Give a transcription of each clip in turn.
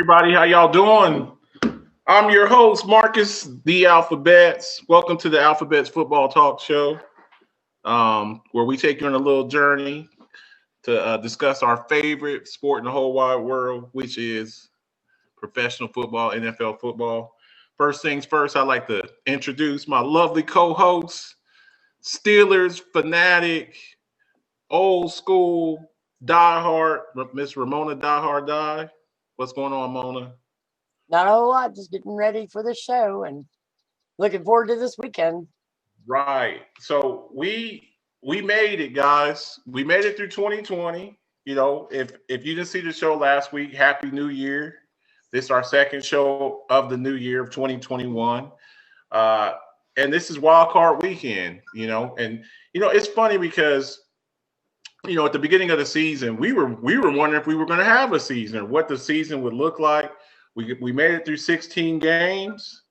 everybody. How y'all doing? I'm your host, Marcus, the Alphabets. Welcome to the Alphabets Football Talk Show, where we take you on a little journey to discuss our favorite sport in the whole wide world, which is professional football, NFL football. First things first, I'd like to introduce my lovely co-host, Steelers fanatic, old school, diehard, Miss Ramona Diehard Die. What's going on, Mona? Not a whole lot, just getting ready for the show and looking forward to this weekend. Right. So we made it, guys. We made it through 2020. You know, if you didn't see the show last week, Happy New Year. This is our second show of the new year of 2021. And this is Wild Card Weekend, and it's funny because at the beginning of the season, we were wondering if we were going to have a season, what the season would look like. We made it through 16 games,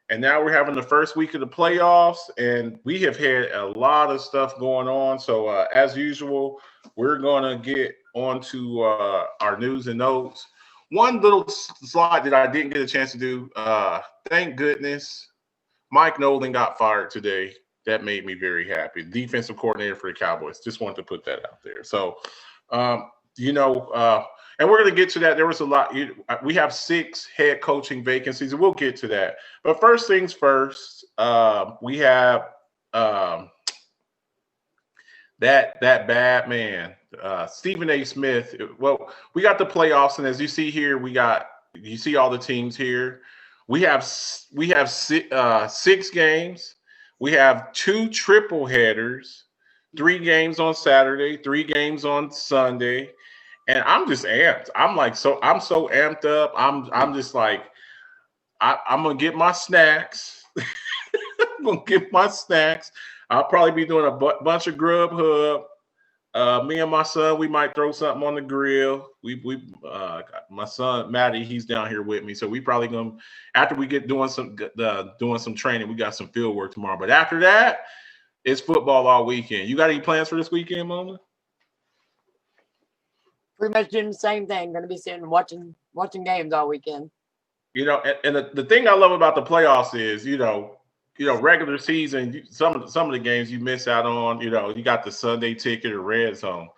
and now we're having the first week of the playoffs, and we have had a lot of stuff going on. So as usual, we're going to get onto our news and notes. One little slide that I didn't get a chance to do, thank goodness, Mike Nolan got fired today. That made me very happy. Defensive coordinator for the Cowboys. Just wanted to put that out there. So, and we're going to get to that. There was a lot. We have 6 head coaching vacancies, and we'll get to that. But first things first, we have that bad man, Stephen A. Smith. Well, we got the playoffs, and as you see here, you see all the teams here. We have 6 games. We have 2 triple headers, 3 games on Saturday, 3 games on Sunday, and I'm just amped. I'm so amped up. I'm just like, I'm gonna get my snacks. I'm gonna get my snacks. I'll probably be doing a bunch of Grubhub. Me and my son, we might throw something on the grill. My son Matty, he's down here with me, so we probably gonna, after we get doing some training, we got some field work tomorrow. But after that, it's football all weekend. You got any plans for this weekend, Mona? Pretty much doing the same thing. Going to be sitting watching games all weekend. And the thing I love about the playoffs is, regular season, some of the games you miss out on. You got the Sunday ticket or red zone.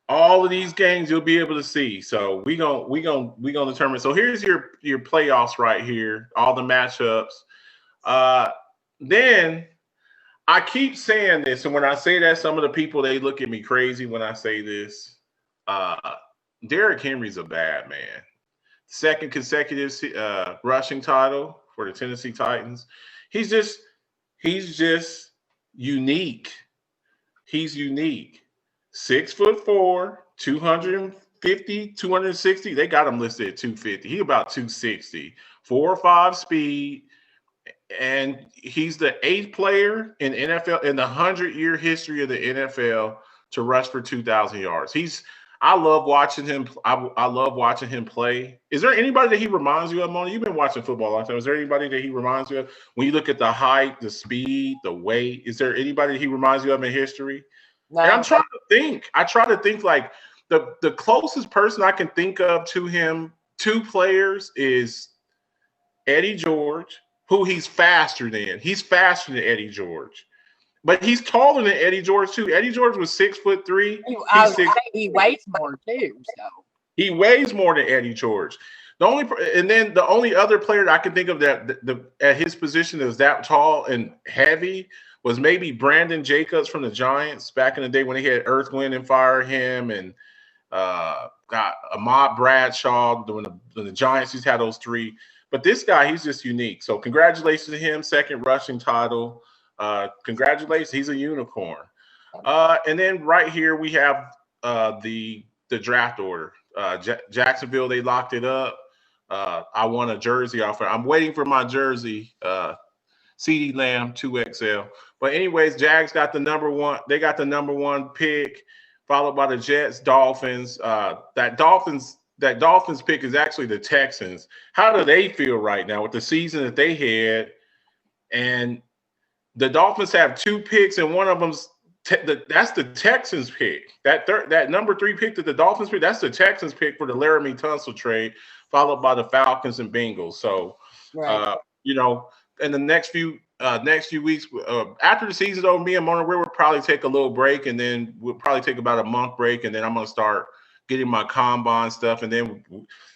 All of these games you'll be able to see. So we gonna determine. So here's your playoffs right here. All the matchups. Then I keep saying this, and when I say that, some of the people, they look at me crazy when I say this. Derrick Henry's a bad man. Second consecutive rushing title for the Tennessee Titans. He's just unique. He's unique. 6'4", 250, 260. They got him listed at 250. He about 260. 4.5 speed. And he's the 8th player in NFL in the 100-year history of the NFL to rush for 2,000 yards. I love watching him. I love watching him play. Is there anybody that he reminds you of, Mona? You've been watching football a long time. Is there anybody that he reminds you of when you look at the height, the speed, the weight? Is there anybody that he reminds you of in history? No. And I'm trying to think. I try to think like the closest person I can think of to him, 2 players, is Eddie George, who he's faster than. He's faster than Eddie George. But he's taller than Eddie George too. Eddie George was 6'3". He weighs more too. So he weighs more than Eddie George. The only other player that I can think of that at his position is that tall and heavy was maybe Brandon Jacobs from the Giants back in the day when they had Earth, Wind, and Fire him, and got Ahmad Bradshaw when the Giants used to have those 3. But this guy, he's just unique. So congratulations to him, 2nd rushing title. Congratulations, he's a unicorn. And then right here we have the draft order. Jacksonville, they locked it up. I want a jersey offer. I'm waiting for my jersey, CeeDee Lamb 2XL. But anyways, Jags got the number 1. They got the number 1 pick, followed by the Jets, Dolphins. That Dolphins pick is actually the Texans. How do they feel right now with the season that they had? And the Dolphins have 2 picks, and one of them's that's the Texans pick. That number 3 pick that the Dolphins pick, that's the Texans pick for the Laramie Tunsil trade, followed by the Falcons and Bengals. So, Right. in the next few weeks, after the season's over, me and Mona will probably take a little break, and then we'll probably take about a month break, and then I'm gonna start getting my combine stuff, and then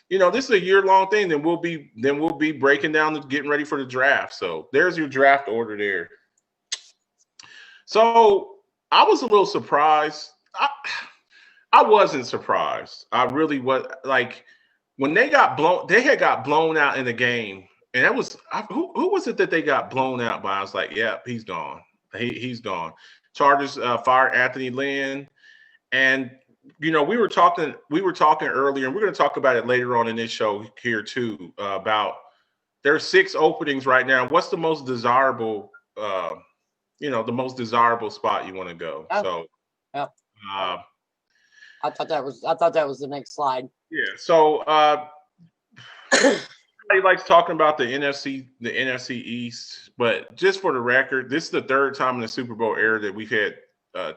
this is a year-long thing. Then we'll be breaking down and getting ready for the draft. So there's your draft order there. So I was a little surprised. I wasn't surprised. I really was. Like when they had got blown out in the game, and that was who was it that they got blown out by? I was like, yeah, he's gone. He's gone. Chargers fired Anthony Lynn, and we were talking earlier, and we're going to talk about it later on in this show here too, about there's 6 openings right now. What's the most desirable? The most desirable spot you want to go. Oh, so, yeah. I thought that was the next slide. Yeah. So, everybody likes talking about the NFC East, but just for the record, this is the 3rd time in the Super Bowl era that we've had a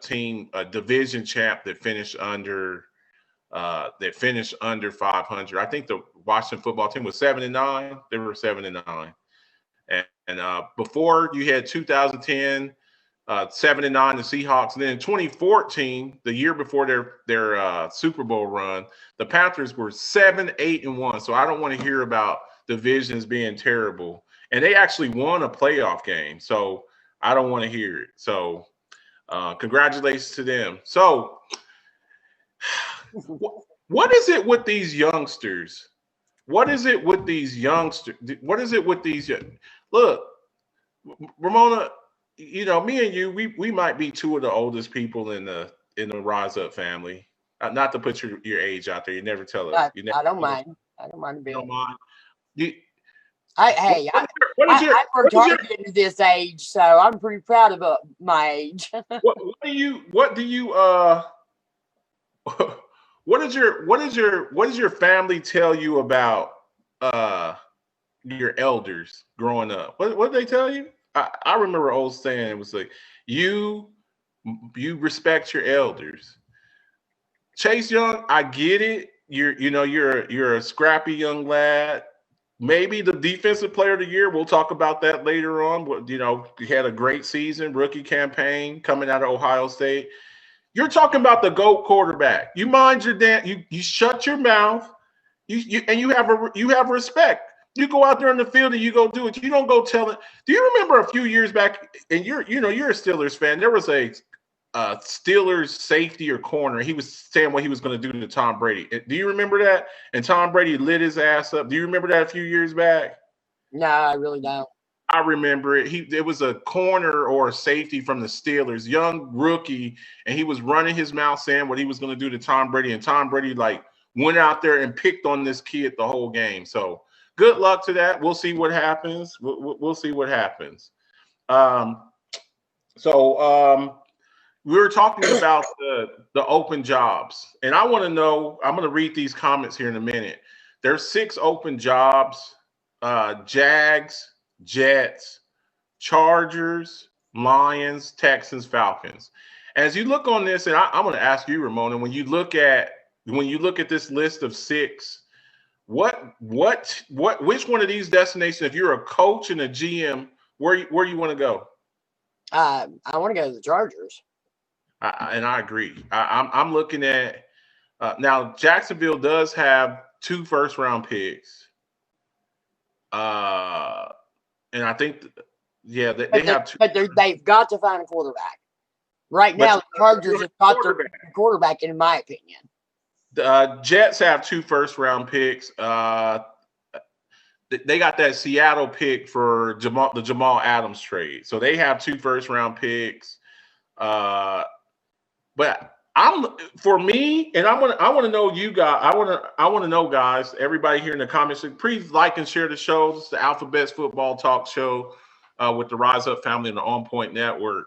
division champ that finished under 500. I think the Washington football team was 7-9. They were 7-9. And before you had 2010, 7-9, the Seahawks. And then in 2014, the year before their Super Bowl run, the Panthers were 7-8-1. So I don't want to hear about divisions being terrible. And they actually won a playoff game. So I don't want to hear it. So congratulations to them. So what is it with these youngsters? Look, Ramona, me and you, we might be 2 of the oldest people in the Rise Up family. Not to put your age out there. You never tell us. I don't mind. I don't mind being. You don't mind. I worked hard to get to this age, so I'm pretty proud of my age. What does your family tell you about your elders growing up? What did they tell you? I remember an old saying. It was like, you respect your elders. Chase Young, I get it. You're a scrappy young lad. Maybe the defensive player of the year. We'll talk about that later on. You had a great season, rookie campaign coming out of Ohio State. You're talking about the GOAT quarterback. You mind your damn. You shut your mouth. You have respect. You go out there in the field and you go do it. You don't go tell it. Do you remember a few years back? And you're a Steelers fan. There was a Steelers safety or corner. He was saying what he was going to do to Tom Brady. Do you remember that? And Tom Brady lit his ass up. Do you remember that a few years back? No, I really don't. I remember it. It was a corner or a safety from the Steelers, young rookie, and he was running his mouth saying what he was going to do to Tom Brady. And Tom Brady went out there and picked on this kid the whole game. So good luck to that. We'll see what happens. We'll see what happens. We were talking about the open jobs, and I want to know. I'm going to read these comments here in a minute. There's 6 open jobs: Jags, Jets, Chargers, Lions, Texans, Falcons. As you look on this, and I'm going to ask you, Ramona, when you look at this list of 6, which one of these destinations, if you're a coach and a GM, where you want to go? I want to go to the Chargers. And I agree. I'm looking at now. Jacksonville does have 2 first-round picks, and I think, they have 2. But they've got to find a quarterback. Right now, the Chargers have got their quarterback, in my opinion. The Jets have 2 first-round picks. They got that Seattle pick for the Jamal Adams trade, so they have 2 first-round picks. But I want to know you guys. I want to know, guys. Everybody here in the comments, please like and share the show. This is the Alphabets Football Talk Show with the Rise Up family and the OnPoint Network.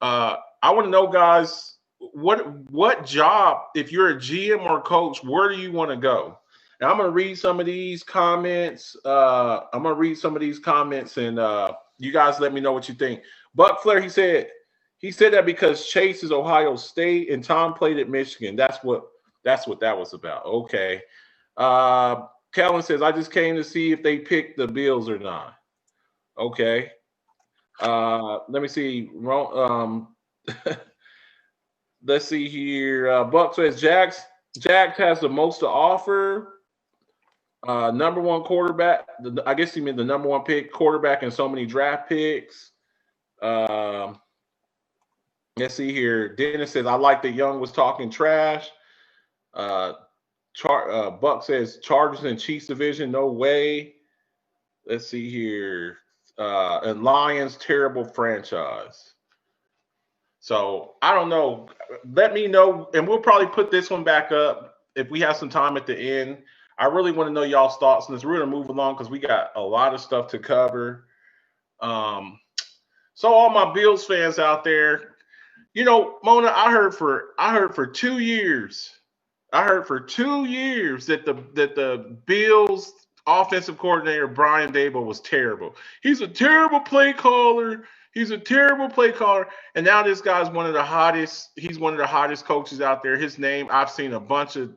I want to know, guys, what job, if you're a GM or coach, where do you want to go? Now I'm going to read some of these comments. And you guys let me know what you think. Buck Flair, he said, He said that because Chase is Ohio State and Tom played at Michigan. That's what that was about. Okay. Calvin says, I just came to see if they picked the Bills or not. Okay. Let me see. Let's see here. Buck says Jags has the most to offer. Number one quarterback. I guess he meant the number one pick quarterback and so many draft picks. Let's see here. Dennis says, I like that Young was talking trash. Buck says Chargers and Chiefs division, no way. Let's see here. And Lions, terrible franchise. So I don't know. Let me know, and we'll probably put this one back up if we have some time at the end. I really want to know y'all's thoughts on this. We're gonna move along because we got a lot of stuff to cover. So all my Bills fans out there, you know, Mona, I heard for 2 years. I heard for 2 years that the Bills offensive coordinator Brian Daboll was terrible. He's a terrible play caller. He's a terrible play caller. And now this guy's one of the hottest. He's one of the hottest coaches out there. His name, I've seen a bunch of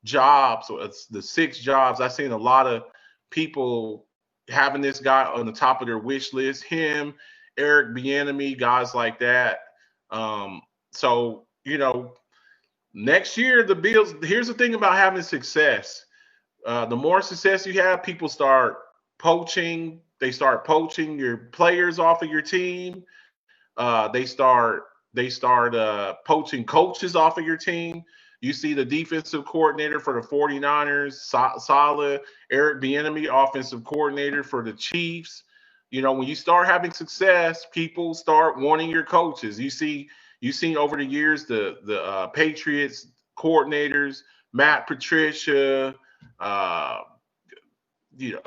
jobs. So it's the 6 jobs. I've seen a lot of people having this guy on the top of their wish list. Him, Eric Bieniemy, guys like that. So, you know, next year, the Bills, here's the thing about having success. The more success you have, people start poaching. They start poaching your players off of your team. They start poaching coaches off of your team. You see the defensive coordinator for the 49ers, Saleh, Eric Bieniemy, offensive coordinator for the Chiefs. You know, when you start having success, people start wanting your coaches. You've seen over the years the Patriots coordinators, Matt Patricia, you know,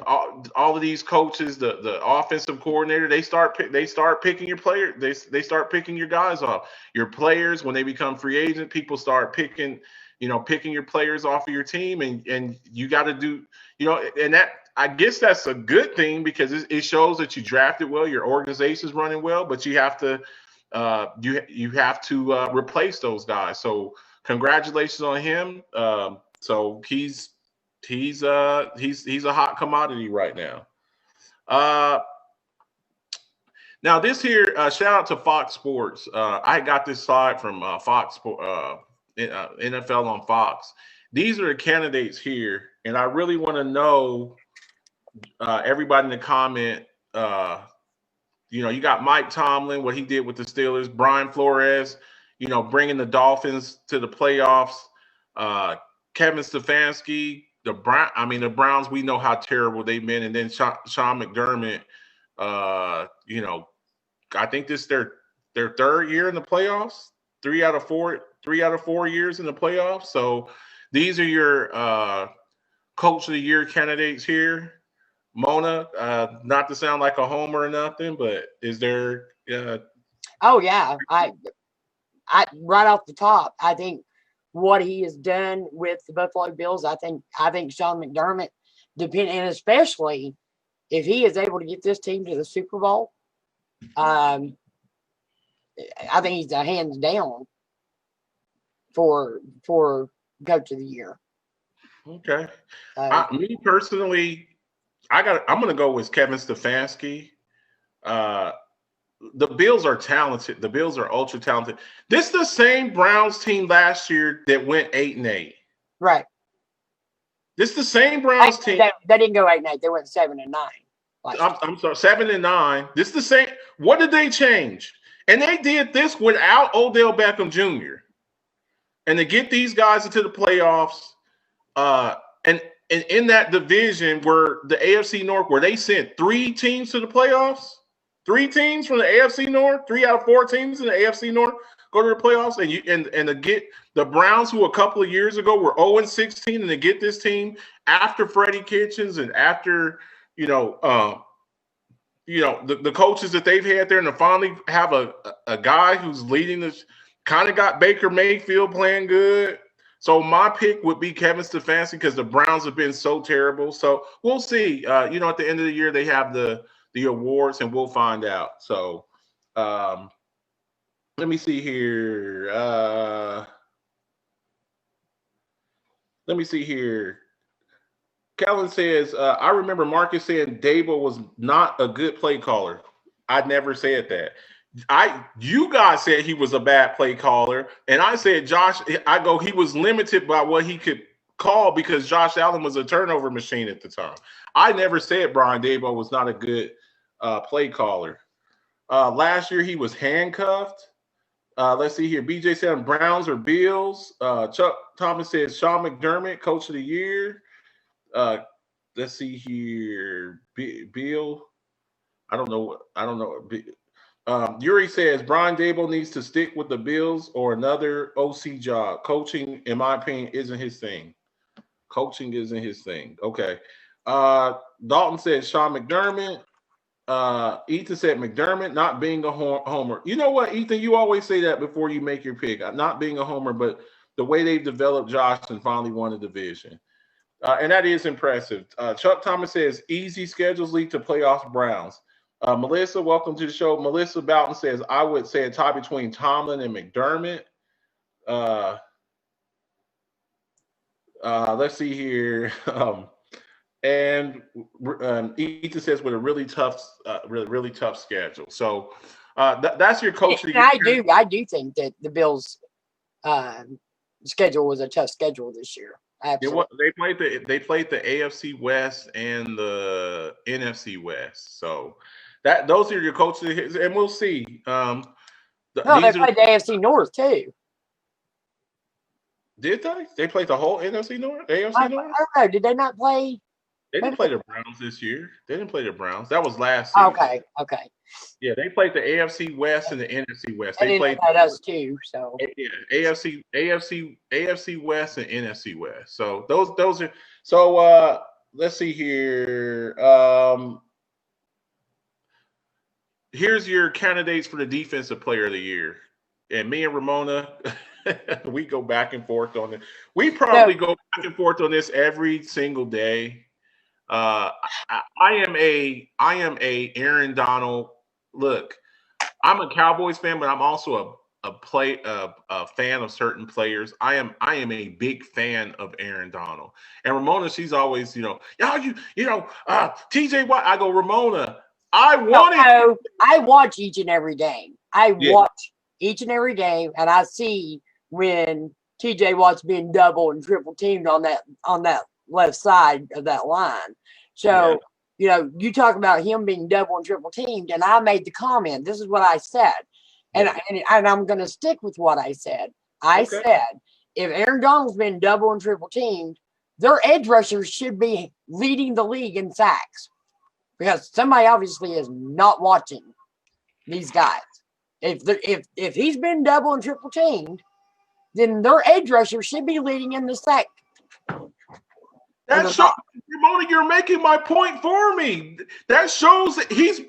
all of these coaches, the offensive coordinator, they start picking your player. They start picking your guys off. Your players, when they become free agent, people start picking your players off of your team, and you got to do, you know, and that, I guess that's a good thing because it shows that you drafted well, your organization's running well, but you have to replace those guys. So congratulations on him. So he's a hot commodity right now. Now this here, shout out to Fox Sports. I got this slide from Fox NFL on Fox. These are the candidates here, and I really want to know everybody in the comment. You know, you got Mike Tomlin, what he did with the Steelers, Brian Flores, you know, bringing the Dolphins to the playoffs, Kevin Stefanski. The Browns, we know how terrible they've been. And then Sean McDermott, you know, I think this is their 3rd year in the playoffs, 3 out of 4 years in the playoffs. So these are your coach of the year candidates here. Mona, not to sound like a homer or nothing, but is there Oh yeah. I right off the top, I think what he has done with the Buffalo Bills, I think Sean McDermott, and especially if he is able to get this team to the Super Bowl, I think he's a hands down for coach of the year. Okay. Me personally, I'm going to go with Kevin Stefanski. The Bills are talented. The Bills are ultra talented. This is the same Browns team last year that went 8-8. Right. This is the same Browns team. They didn't go 8-8. They went 7-9. I'm sorry, 7-9. This is the same. What did they change? And they did this without Odell Beckham Jr. And to get these guys into the playoffs, and in that division where the AFC North, where they sent 3 teams to the playoffs. 3 teams from the AFC North, 3 out of 4 teams in the AFC North go to the playoffs, and to get the Browns, who a couple of years ago were 0-16, and to get this team after Freddie Kitchens and after the coaches that they've had there, and to finally have a guy who's leading this, kind of got Baker Mayfield playing good. So my pick would be Kevin Stefanski because the Browns have been so terrible. So we'll see. At the end of the year they have the awards, and we'll find out. So Let me see here. Let me see here. Calvin says, I remember Marcus saying Dable was not a good play caller. I never said that. You guys said he was a bad play caller, and I said he was limited by what he could call because Josh Allen was a turnover machine at the time. I never said Brian Dable was not a good play caller. Last year he was handcuffed. Let's see here. BJ said Browns or Bills. Chuck Thomas says Sean McDermott, coach of the year. Let's see here. Bill. I don't know. Yuri says Brian Dable needs to stick with the Bills or another OC job. Coaching, in my opinion, isn't his thing. Coaching isn't his thing. Okay. Dalton says Sean McDermott. Ethan said McDermott not being a homer. You know what, Ethan? You always say that before you make your pick. Not being a homer, but the way they've developed Josh and finally won a division. And that is impressive. Chuck Thomas says easy schedules lead to playoffs Browns. Melissa, welcome to the show. Melissa Boughton says, I would say a tie between Tomlin and McDermott. Let's see here. And Ethan says with a really tough schedule. So that's your coach. I do think that the Bills' schedule was a tough schedule this year. Absolutely. They played the AFC West and the NFC West. So those are your coaches, and we'll see. They played the AFC North too. Did they? They played the whole NFC North? AFC North? I don't know. Did they not play? They didn't play the Browns this year. They didn't play the Browns. That was last season. Okay. Yeah, they played the AFC West and the NFC West. They played us too. So yeah, AFC West and NFC West. So those are. So let's see here. Here's your candidates for the Defensive Player of the Year, and me and Ramona. We go back and forth on it. We probably go back and forth on this every single day. I am a Aaron Donald. Look, I'm a Cowboys fan, but I'm also a fan of certain players. I am a big fan of Aaron Donald. And Ramona, she's always, TJ Watt. I go, Ramona, I watch each and every game. Watch each and every game, and I see when TJ Watt's being double and triple teamed on that left side of that line. So, you talk about him being double and triple teamed, and I made the comment. This is what I said. And I'm going to stick with what I said. I said, if Aaron Donald's been double and triple teamed, their edge rushers should be leading the league in sacks because somebody obviously is not watching these guys. If he's been double and triple teamed, then their edge rusher should be leading in the sack. That shows, Ramona, you're making my point for me. That shows that he's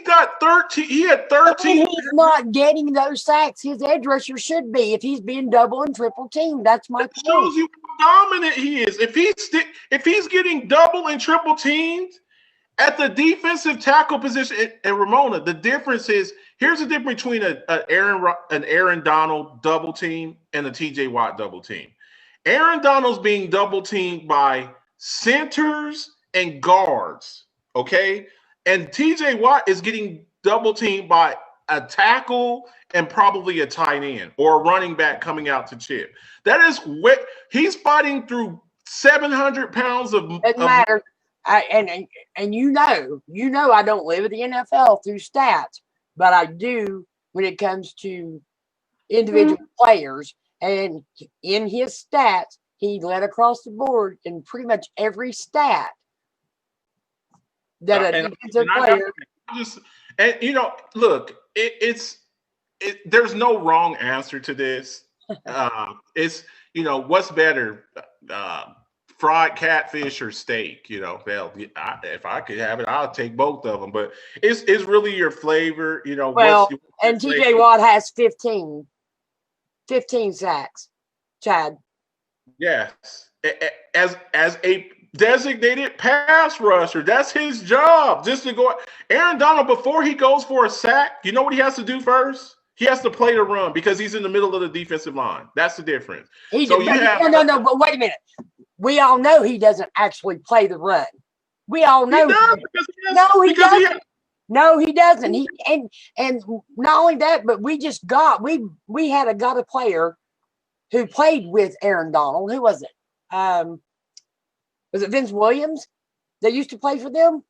got 13. He had 13. He's not getting those sacks. His edge rusher should be if he's being double and triple teamed. That's my point. Shows you how dominant he is. If he's getting double and triple teamed at the defensive tackle position, and Ramona, the difference is. Here's the difference between an Aaron Donald double team and a TJ Watt double team. Aaron Donald's being double teamed by centers and guards, okay? And TJ Watt is getting double teamed by a tackle and probably a tight end or a running back coming out to chip. That is what he's fighting through 700 pounds of. Doesn't matter. And I don't live at the NFL through stats. But I do when it comes to individual players. And in his stats, he led across the board in pretty much every stat that a defensive player. Look, there's no wrong answer to this. It's what's better, fried catfish or steak? If I could have it, I'll take both of them. But it's really your flavor. Well, and TJ Watt has 15 sacks. Chad. Yes, as a designated pass rusher, that's his job. Just to go. Aaron Donald, before he goes for a sack, you know what he has to do first? He has to play the run because he's in the middle of the defensive line. That's the difference. He So did, you have no. But wait a minute. We all know he doesn't actually play the run. We all know. He does he doesn't. No, he doesn't. And not only that, but we had a player who played with Aaron Donald. Who was it? Was it Vince Williams that used to play for them? I'm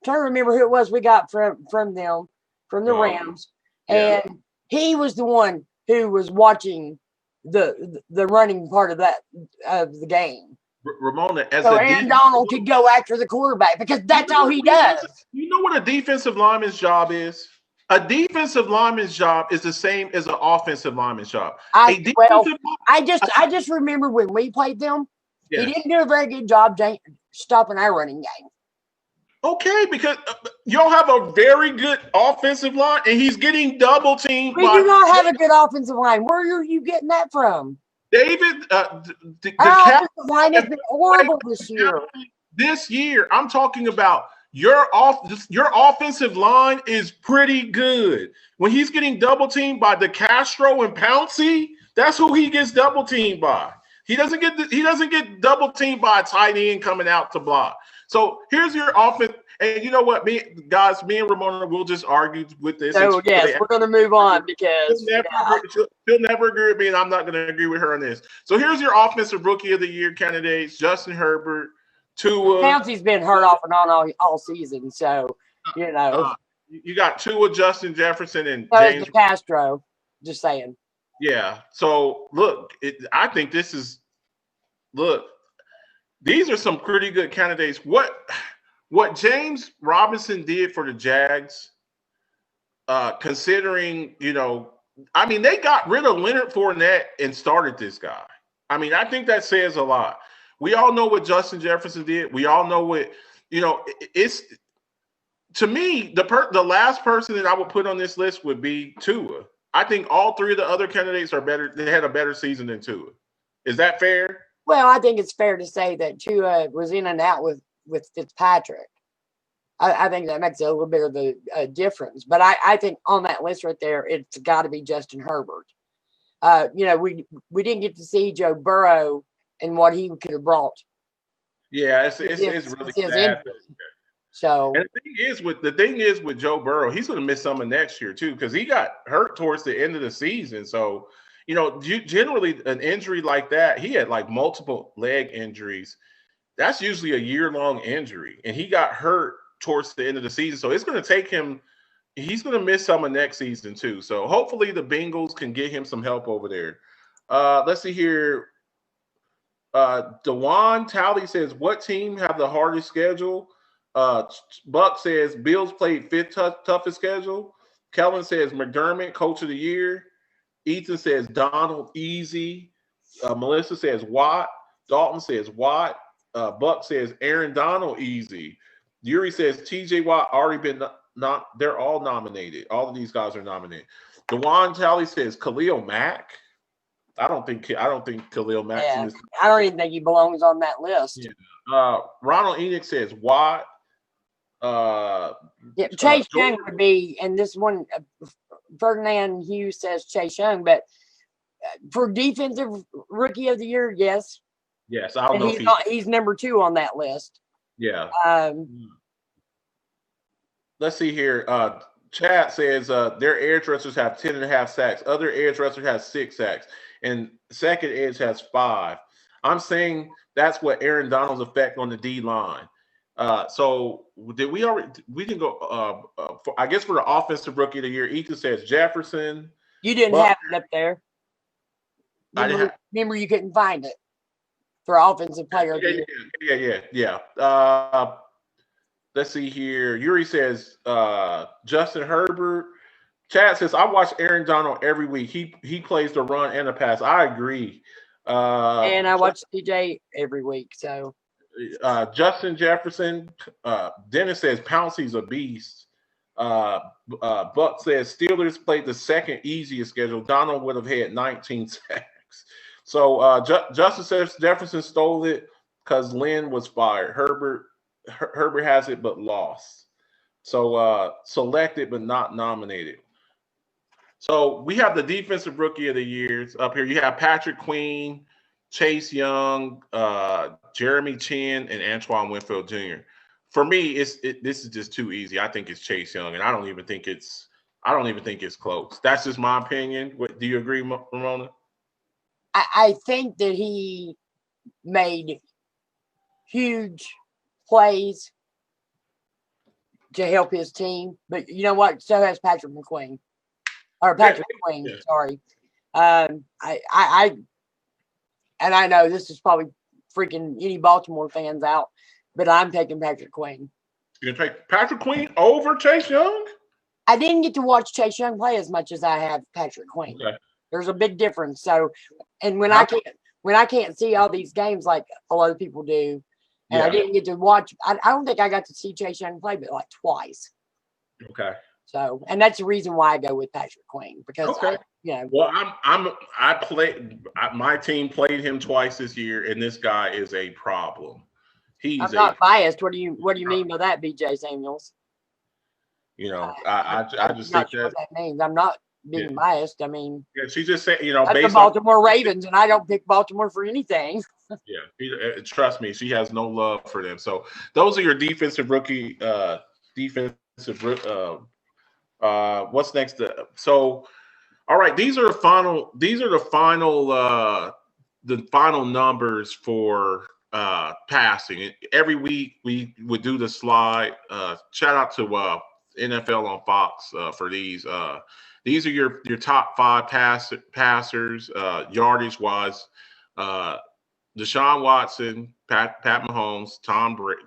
trying to remember who it was we got from them, from the Rams. Yeah. And he was the one who was watching the running part of the game. Ramona, so Aaron Donald could go after the quarterback because that's all he does. You know what a defensive lineman's job is? A defensive lineman's job is the same as an offensive lineman's job. I just remember when we played them, he didn't do a very good job stopping our running game. Okay, because y'all have a very good offensive line, and he's getting double teamed. We do not have a good offensive line. Where are you getting that from? David, our offensive line has been horrible this year. This year, I'm talking about your offensive line is pretty good. When he's getting double teamed by DeCastro and Pouncey, that's who he gets double teamed by. He doesn't get double teamed by a tight end coming out to block. So here's your offense. And you know what, me and Ramona will just argue with this. So yes, we're going to move on because she'll never agree with me, and I'm not going to agree with her on this. So here's your offensive rookie of the year candidates: Justin Herbert, Tua. Pouncey's been hurt off and on all season, so you know. You got Tua, Justin Jefferson, and James Castro. Just saying. Yeah. So look, I think this is these are some pretty good candidates. What James Robinson did for the Jags, considering, I mean, they got rid of Leonard Fournette and started this guy. I mean, I think that says a lot. We all know what Justin Jefferson did. We all know what, it's, to me, the last person that I would put on this list would be Tua. I think all three of the other candidates are better. They had a better season than Tua. Is that fair? Well, I think it's fair to say that Tua was in and out with Fitzpatrick. I think that makes a little bit of a difference. But I think on that list right there, it's got to be Justin Herbert. We didn't get to see Joe Burrow and what he could have brought. Yeah, it's really sad. So and the thing is with Joe Burrow, he's going to miss some of next year too because he got hurt towards the end of the season. So generally an injury like that, he had like multiple leg injuries. That's usually a year-long injury, and he got hurt towards the end of the season. So it's going to take him. He's going to miss some of next season too. So hopefully the Bengals can get him some help over there. Let's see here. Dewan Talley says, "What team have the hardest schedule?" Buck says Bills played fifth toughest schedule. Kellen says McDermott, coach of the year. Ethan says Donald, easy. Melissa says Watt. Dalton says Watt. Buck says Aaron Donald, easy. Yuri says TJ Watt already been they're all nominated. All of these guys are nominated. Dewan Talley says Khalil Mack. I don't think Khalil Mack. Yeah, I don't even think he belongs on that list. Yeah. Ronald Enoch says Watt. Chase Young would be, and this one, Ferdinand Hughes says Chase Young, but for defensive rookie of the year, yes. Yes, I don't know if he's number 2 on that list. Yeah. Let's see here. Chad says their edge rushers have 10.5 sacks. Other edge rushers have 6 sacks, and second edge has 5. I'm saying that's what Aaron Donald's effect on the D line. So did we didn't go I guess for the offensive rookie of the year, Ethan says Jefferson. You didn't have it up there. Remember you couldn't find it for offensive player of the year. Yeah. Let's see here. Yuri says Justin Herbert. Chad says I watch Aaron Donald every week. He plays the run and the pass. I agree. And I watch DJ every week. So Justin Jefferson. Dennis says Pouncey's a beast. Buck says Steelers played the second easiest schedule. Donald would have had 19 sacks. So Justin says Jefferson stole it because Lynn was fired. Herbert has it, but lost. So selected, but not nominated. So we have the defensive rookie of the years up here. You have Patrick Queen, Chase Young, Jeremy Chin, and Antoine Winfield Jr. For me, this is just too easy. I think it's Chase Young, and I don't even think it's close. That's just my opinion. Do you agree, Ramona? I think that he made huge plays to help his team, but you know what? So has Patrick Queen. Yeah. Sorry. And I know this is probably freaking any Baltimore fans out, but I'm taking Patrick Queen. You're gonna take Patrick Queen over Chase Young? I didn't get to watch Chase Young play as much as I have Patrick Queen. Okay. There's a big difference. So, and when I can't see all these games like a lot of people do, and I didn't get to watch, I don't think I got to see Chase Young play, but like twice. Okay. So, and that's the reason why I go with Patrick Queen because, Well, my team played him twice this year, and this guy is a problem. I'm not biased. What do you mean by that, BJ Samuels? I just think what that means. I'm not being biased. I mean, she just said, that's the Baltimore Ravens, and I don't pick Baltimore for anything. Trust me, she has no love for them. So those are your defensive rookie. What's next? So, all right, these are the final numbers for passing. Every week we would do the slide. Shout out to NFL on Fox for these. These are your top 5 passers yardage wise. Deshaun Watson, Pat Mahomes, Tom Brady.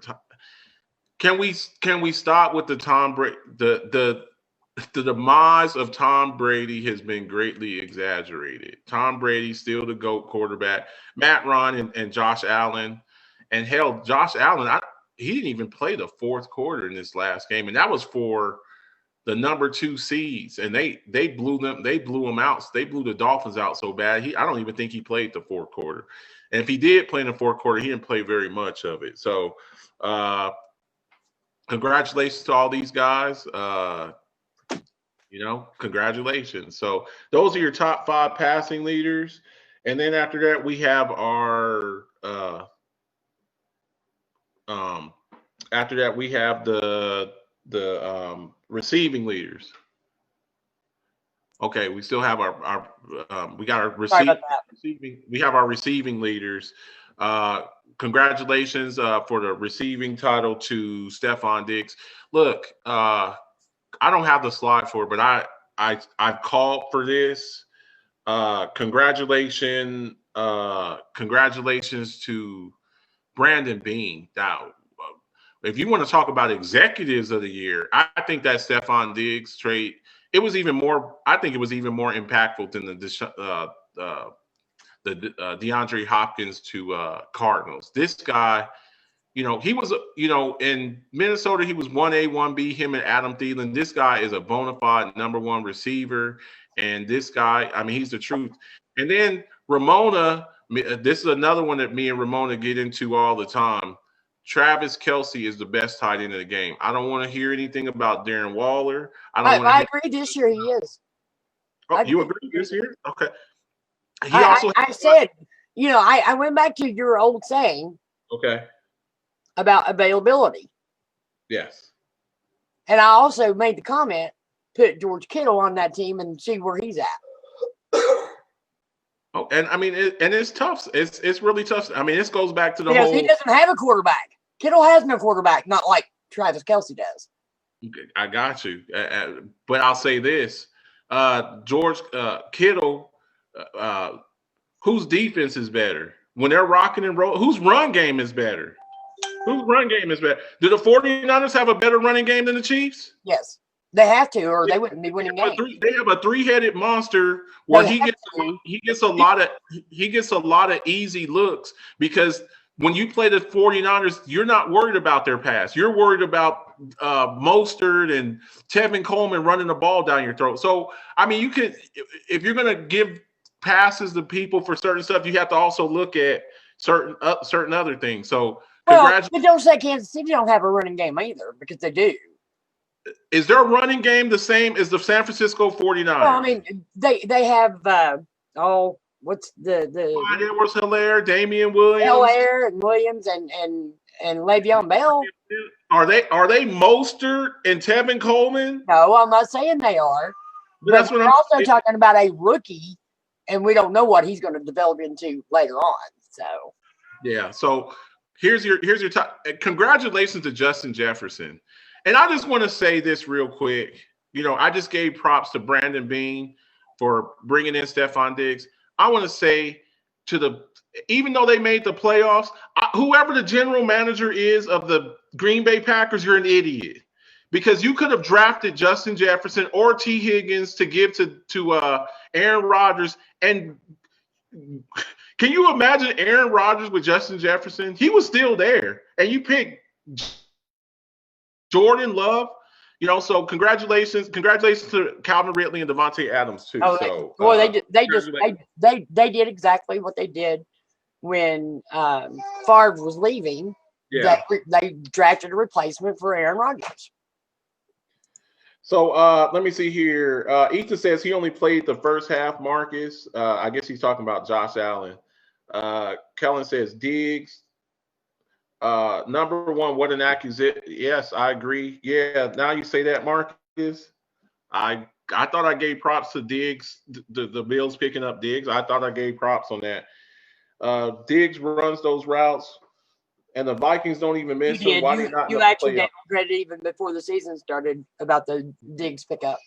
Can we stop with the Tom Brady? The demise of Tom Brady has been greatly exaggerated. Tom Brady still the GOAT quarterback. Matt Ryan and Josh Allen, and hell, Josh Allen, he didn't even play the fourth quarter in this last game, and that was for the number 2 seeds, and they blew them out. They blew the Dolphins out so bad. I don't even think he played the fourth quarter. And if he did play in the fourth quarter, he didn't play very much of it. So, congratulations to all these guys. Congratulations. So those are your top 5 passing leaders. And then after that, we have our the receiving leaders. Okay, we still have our receiving leaders. Congratulations for the receiving title to Stephon Diggs. Look, I don't have the slide for it, but I've called for this. Congratulations to Brandon Beane. Now, if you want to talk about executives of the year, I think that Stephon Diggs trade, it was even more impactful than the DeAndre Hopkins to Cardinals. This guy, he was, in Minnesota, he was 1A, 1B, him and Adam Thielen. This guy is a bona fide number 1 receiver. And this guy, he's the truth. And then Ramona, this is another one that me and Ramona get into all the time. Travis Kelce is the best tight end of the game. I don't want to hear anything about Darren Waller. I agree this year he is. Oh, you agree this year? Okay. I said, I went back to your old saying. Okay. About availability. Yes. And I also made the comment, put George Kittle on that team and see where he's at. Oh, and it's tough. It's really tough. This goes back to the whole. He doesn't have a quarterback. Kittle has no quarterback, not like Travis Kelce does. I got you. But I'll say this. George Kittle, whose defense is better? When they're rocking and rolling, whose run game is better? Whose run game is better? Do the 49ers have a better running game than the Chiefs? Yes. They have to, or they wouldn't be winning games. They have a 3-headed monster where he gets a lot of easy looks, because when you play the 49ers, you're not worried about their pass. You're worried about Mostert and Tevin Coleman running the ball down your throat. So, you could, if you're going to give passes to people for certain stuff, you have to also look at certain other things. So, but don't say Kansas City don't have a running game either, because they do. is their running game the same as the San Francisco 49ers? Well, I mean, they have what's the Clyde Edwards-Helaire, Damian Williams, Hilaire and Williams and Le'Veon Bell. Are they Mostert and Tevin Coleman? No, I'm not saying they are. But That's what we're I'm also saying. talking about a rookie, and we don't know what he's going to develop into later on. So Yeah. So here's your top. Congratulations to Justin Jefferson. And I just want to say this real quick. I just gave props to Brandon Beane for bringing in Stephon Diggs. I want to say even though they made the playoffs, whoever the general manager is of the Green Bay Packers, you're an idiot. Because you could have drafted Justin Jefferson or T. Higgins to give to Aaron Rodgers. And can you imagine Aaron Rodgers with Justin Jefferson? He was still there. And you picked Jordan Love. So congratulations to Calvin Ridley and Devontae Adams too. They did exactly what they did when Favre was leaving. Yeah. They drafted a replacement for Aaron Rodgers. So let me see here. Ethan says he only played the first half, Marcus. I guess he's talking about Josh Allen. Kellen says Diggs. Number one, what an accusation. Yes, I agree. Yeah, now you say that, Marcus. I thought I gave props to Diggs, the Bills picking up Diggs. I thought I gave props on that. Diggs runs those routes, and the Vikings don't even miss him. Why did not? You actually gave credit even before the season started about the Diggs pickup.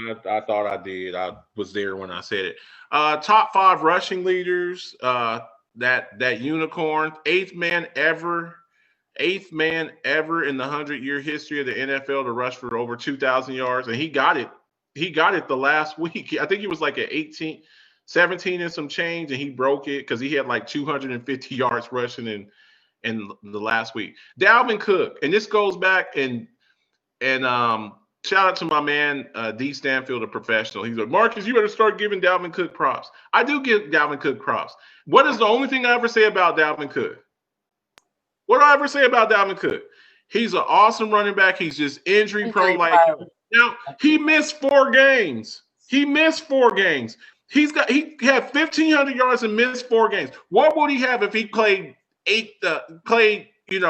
I thought I did. I was there when I said it. Top 5 rushing leaders. That unicorn, eighth man ever in the 100-year history of the NFL to rush for over 2,000 yards, and he got it. He got it the last week. I think he was like at 17 and some change, and he broke it because he had like 250 yards rushing in the last week. Dalvin Cook, and this goes back and shout out to my man D Stanfield, a professional. He's like, Marcus, you better start giving Dalvin Cook props. I do give Dalvin Cook props. What is the only thing I ever say about Dalvin Cook? What do I ever say about Dalvin Cook? He's an awesome running back. He's just injury prone. Now he missed 4 games. He had 1,500 yards and missed 4 games. What would he have if he played 8? He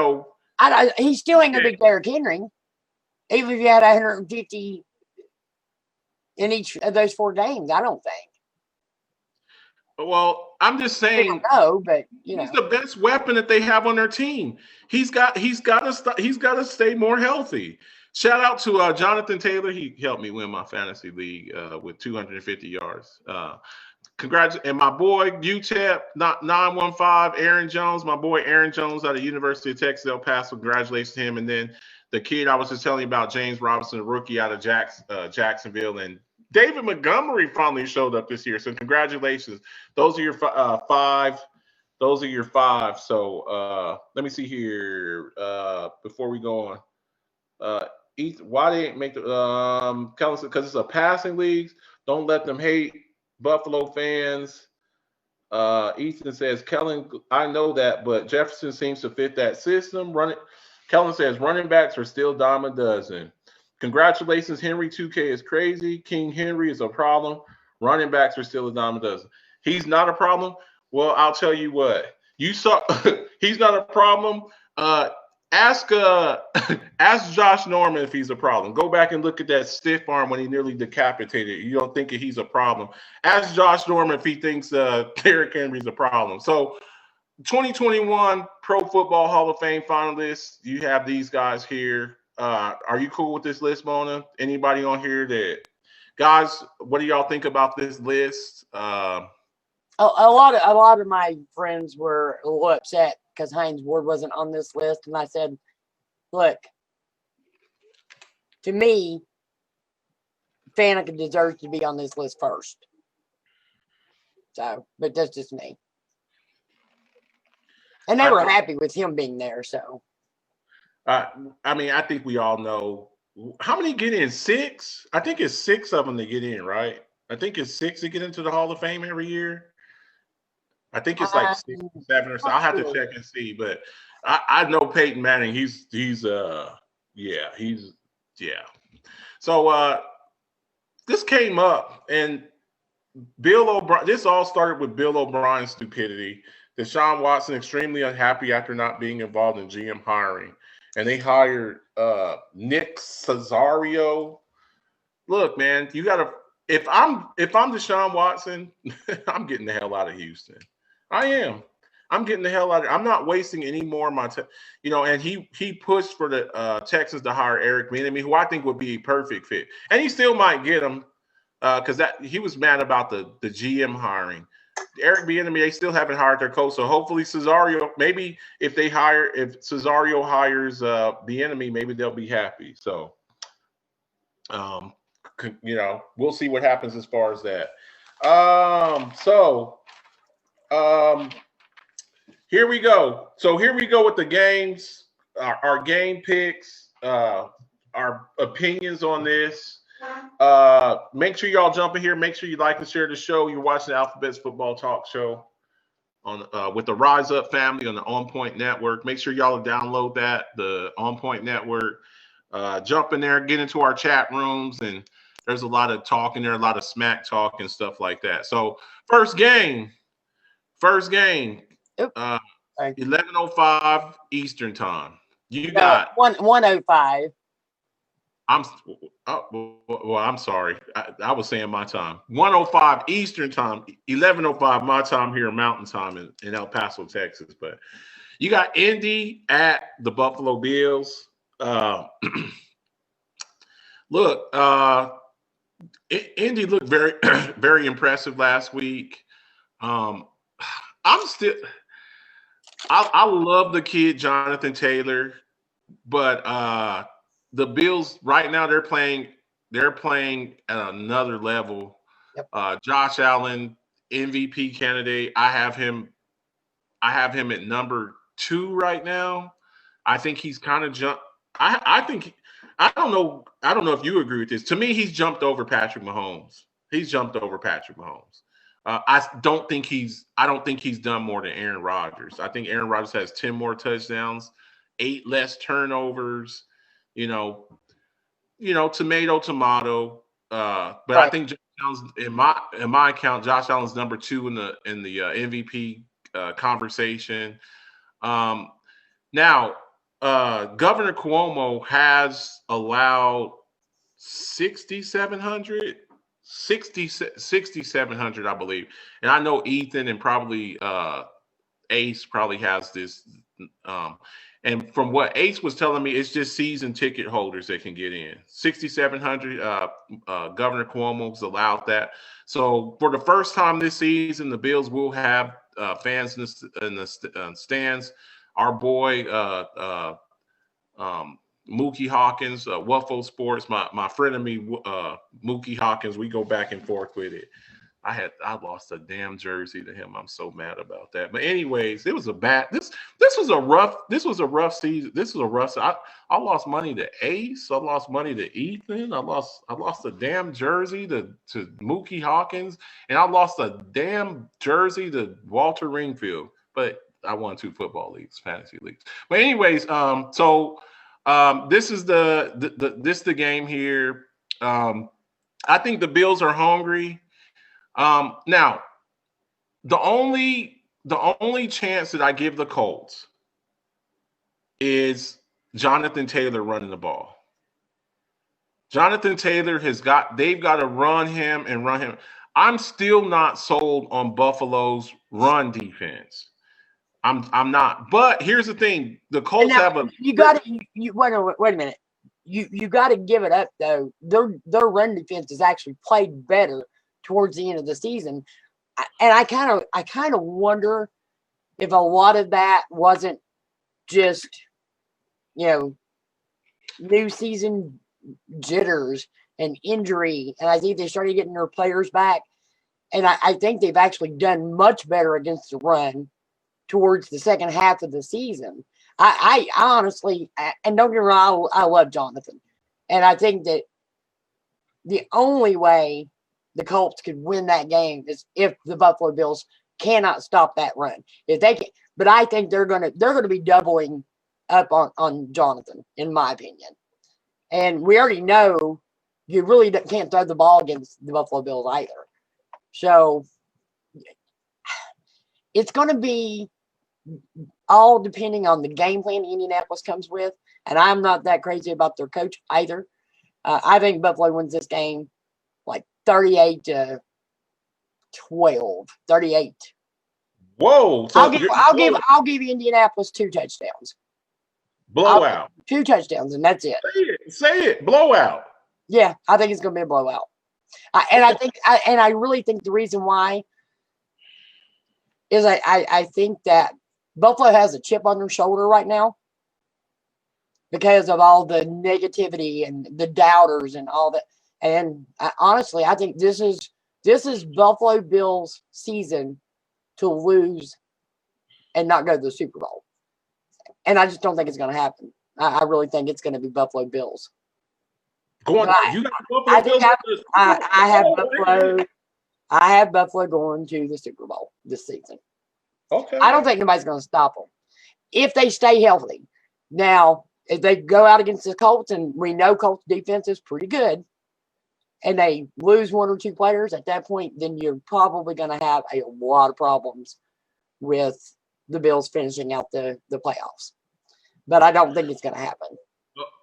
still ain't gonna be Derrick Henry, even if you had 150 in each of those 4 games. I don't think. Well, I'm just saying. No, but he's the best weapon that they have on their team. He's got to stay more healthy. Shout out to Jonathan Taylor. He helped me win my fantasy league with 250 yards. Congrats. And my boy UTEP 915 Aaron Jones. My boy Aaron Jones out of University of Texas El Paso. Congratulations to him. And then the kid I was just telling you about, James Robinson, a rookie out of Jacksonville, and David Montgomery finally showed up this year. So congratulations. Those are your 5. Those are your 5. So let me see here before we go on. Why they ain't make the because it's a passing league. Don't let them hate Buffalo fans. Ethan says, Kellen, I know that, but Jefferson seems to fit that system. Kellen says running backs are still dime a dozen. Congratulations, Henry 2K is crazy. King Henry is a problem. Running backs are still a dime a dozen. He's not a problem. Well, I'll tell you what. You saw he's not a problem. Ask Josh Norman if he's a problem. Go back and look at that stiff arm when he nearly decapitated. You don't think he's a problem. Ask Josh Norman if he thinks Derrick Henry's a problem. So 2021 Pro Football Hall of Fame finalists, you have these guys here. Are you cool with this list, Mona? Anybody on here guys, what do y'all think about this list? A lot of my friends were a little upset because Hines Ward wasn't on this list, and I said, look, to me, Faneca deserves to be on this list first. So, but that's just me. And they were happy with him being there, so. I mean, I think we all know. How many get in? 6? I think it's 6 of them that get in, right? I think it's 6 that get into the Hall of Fame every year. I think it's like 6 or 7 or so. I'll have to check and see, but I know Peyton Manning. He's So this came up, and Bill O'Brien. This all started with Bill O'Brien's stupidity. Deshaun Watson extremely unhappy after not being involved in GM hiring, and they hired Nick Caesaro. Look, man, you gotta. If I'm Deshaun Watson, I'm getting the hell out of Houston. I am. I'm getting the hell out of. I'm not wasting any more of my time. And he pushed for the Texans to hire Eric Bieniemy, who I think would be a perfect fit, and he still might get him because he was mad about the GM hiring. Eric Bieniemy, they still haven't hired their coach, so hopefully Cesario. Maybe if Cesario hires Bieniemy, maybe they'll be happy. So, we'll see what happens as far as that. Here we go. So here we go with the games, our game picks, our opinions on this. Make sure y'all jump in here. Make sure you like and share the show. You're watching the Alphabets Football Talk Show on with the Rise Up family on the OnPoint Network. Make sure y'all download that, the OnPoint Network. Jump in there, get into our chat rooms, and there's a lot of talk in there, a lot of smack talk and stuff like that. So first game, 11:05 Eastern time. You got 1:05. I'm sorry. I was saying my time. 1:05 Eastern time, 11:05 my time here in Mountain Time in El Paso, Texas. But you got Indy at the Buffalo Bills. Look, Indy looked very, very impressive last week. I love the kid Jonathan Taylor, but the Bills right now they're playing at another level. Yep. Josh Allen, MVP candidate. I have him at number 2 right now. I think he's kind of jumped. I don't know if you agree with this. To me, he's jumped over Patrick Mahomes. I don't think he's done more than Aaron Rodgers. I think Aaron Rodgers has 10 more touchdowns, 8 less turnovers. Tomato. But right. I think Josh Allen's, in my account, Josh Allen's number 2 in the MVP conversation. Now, Governor Cuomo has allowed 6,700, I believe. And I know Ethan and probably Ace probably has this. And from what Ace was telling me, it's just season ticket holders that can get in. 6,700. Governor Cuomo's allowed that. So for the first time this season, the Bills will have fans in the stands. Our boy Mookie Hawkins, Wuffo Sports, my friend of me, Mookie Hawkins, we go back and forth with it. I lost a damn jersey to him. I'm so mad about that. But anyways, it was a bad. This was a rough season. This was a rough. I lost money to Ace. I lost money to Ethan. I lost a damn jersey to Mookie Hawkins, and I lost a damn jersey to Walter Ringfield. But I won 2 football leagues, fantasy leagues. But anyways, this is the game here. I think the Bills are hungry. Now, the only chance that I give the Colts is Jonathan Taylor running the ball. Jonathan Taylor they've got to run him. I'm still not sold on Buffalo's run defense. I'm not. But here's the thing: the Colts have a. You got to. Wait a minute. You got to give it up though. Their run defense has actually played better towards the end of the season, and I kind of wonder if a lot of that wasn't just new season jitters and injury, and I think they started getting their players back, and I think they've actually done much better against the run towards the second half of the season. I honestly, and don't get me wrong, I love Jonathan, and I think that the only way the Colts could win that game is if the Buffalo Bills cannot stop that run. If they can, but I think they're gonna be doubling up on Jonathan, in my opinion. And we already know you really can't throw the ball against the Buffalo Bills either. So it's going to be all depending on the game plan Indianapolis comes with. And I'm not that crazy about their coach either. I think Buffalo wins this game like 38-12, 38. Whoa! So I'll give Indianapolis 2 touchdowns. Blowout. 2 touchdowns, and that's it. Say it. Blowout. Yeah, I think it's going to be a blowout. I really think the reason why is I think that Buffalo has a chip on their shoulder right now because of all the negativity and the doubters and all that. And honestly, I think this is Buffalo Bills' season to lose and not go to the Super Bowl. And I just don't think it's going to happen. I really think it's going to be Buffalo Bills. You got Buffalo Bills. I have Buffalo going to the Super Bowl this season. Okay. I don't think anybody's going to stop them if they stay healthy. Now, if they go out against the Colts, and we know Colts defense is pretty good, and they lose 1 or 2 players at that point, then you're probably going to have a lot of problems with the Bills finishing out the playoffs. But I don't think it's going to happen.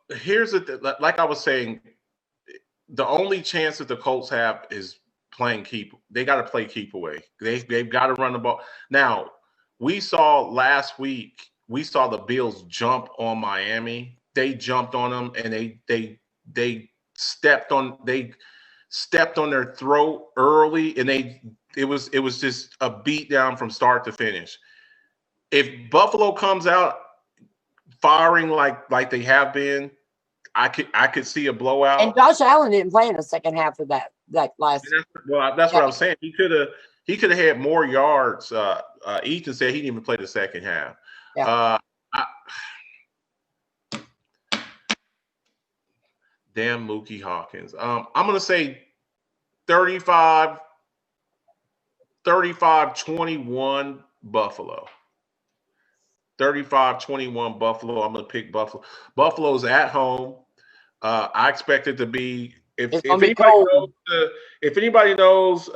Here's like I was saying, the only chance that the Colts have is playing keep. They got to play keep away. They've got to run the ball. Now, we saw last week, the Bills jump on Miami. They jumped on them, and they stepped on their throat early, and it was just a beat down from start to finish. If Buffalo comes out firing like they have been, I could see a blowout. And Josh Allen didn't play in the second half of that last. That's what I was saying. He could have had more yards. Ethan said he didn't even play the second half. Yeah. Damn Mookie Hawkins. I'm gonna say 35-21 Buffalo. 35-21 Buffalo. I'm going to pick Buffalo. Buffalo's at home. I expect it to be if anybody knows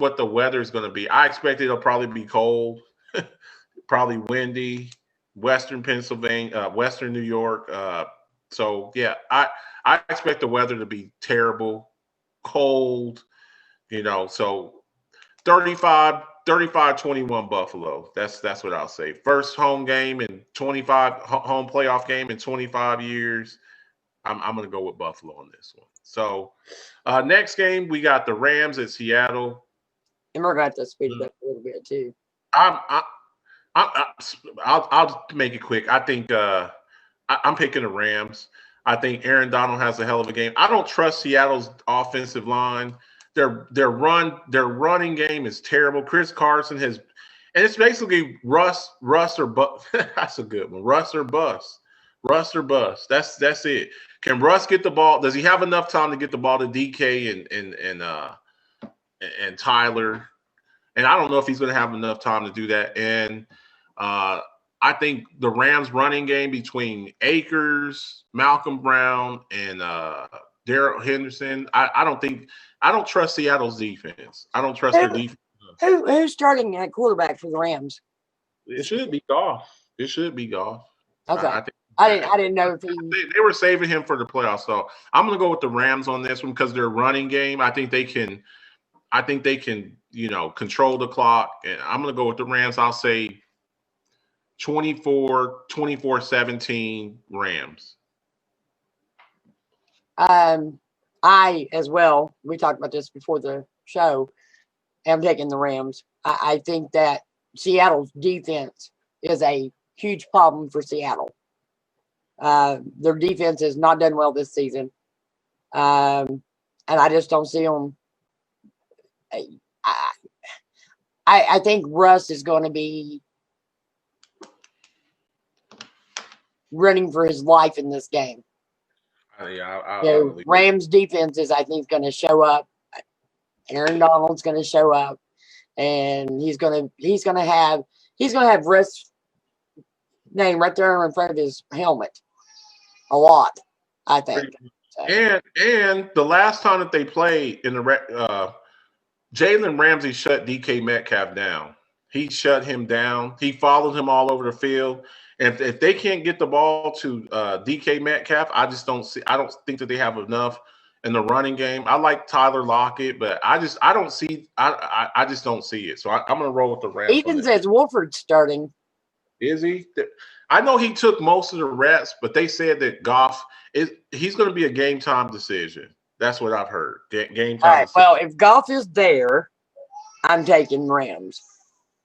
what the weather is going to be, I expect it'll probably be cold, probably windy, Western Pennsylvania, Western New York. So yeah, I expect the weather to be terrible, cold, so 35-21 Buffalo. That's what I'll say. First home game in 25 home playoff game in 25 years. I'm going to go with Buffalo on this one. So next game we got the Rams at Seattle. And we're going to have to speed it up a little bit too. I'll make it quick. I think I'm picking the Rams. I think Aaron Donald has a hell of a game. I don't trust Seattle's offensive line. Their running game is terrible. Chris Carson and it's basically Russ or bust. That's a good one. Russ or bust. That's it. Can Russ get the ball? Does he have enough time to get the ball to DK and Tyler? And I don't know if he's going to have enough time to do that. And I think the Rams running game between Akers, Malcolm Brown, and Darrell Henderson. I don't trust Seattle's defense. I don't trust their defense. Who's starting at quarterback for the Rams? It should be Goff. Okay. I didn't know if they were saving him for the playoffs. So I'm going to go with the Rams on this one because their running game. I think they can, control the clock. And I'm going to go with the Rams. I'll say 24-17 Rams. I as well. We talked about this before the show. I'm taking the Rams. I think that Seattle's defense is a huge problem for Seattle. Their defense has not done well this season. And I just don't see them. I think Russ is going to be running for his life in this game. Rams defense is, I think, going to show up. Aaron Donald's going to show up, and he's going to have Russ' name right there in front of his helmet. A lot, I think. So. And the last time that they played in the Jalen Ramsey shut DK Metcalf down. He shut him down. He followed him all over the field. And if they can't get the ball to DK Metcalf, I don't think that they have enough in the running game. I like Tyler Lockett, but I just don't see it. So I'm gonna roll with the Rams. Ethan says Wolford's starting. Is he? I know he took most of the reps, but they said that Goff he's going to be a game time decision. That's what I've heard. Game time. All right, well, if Goff is there, I'm taking Rams.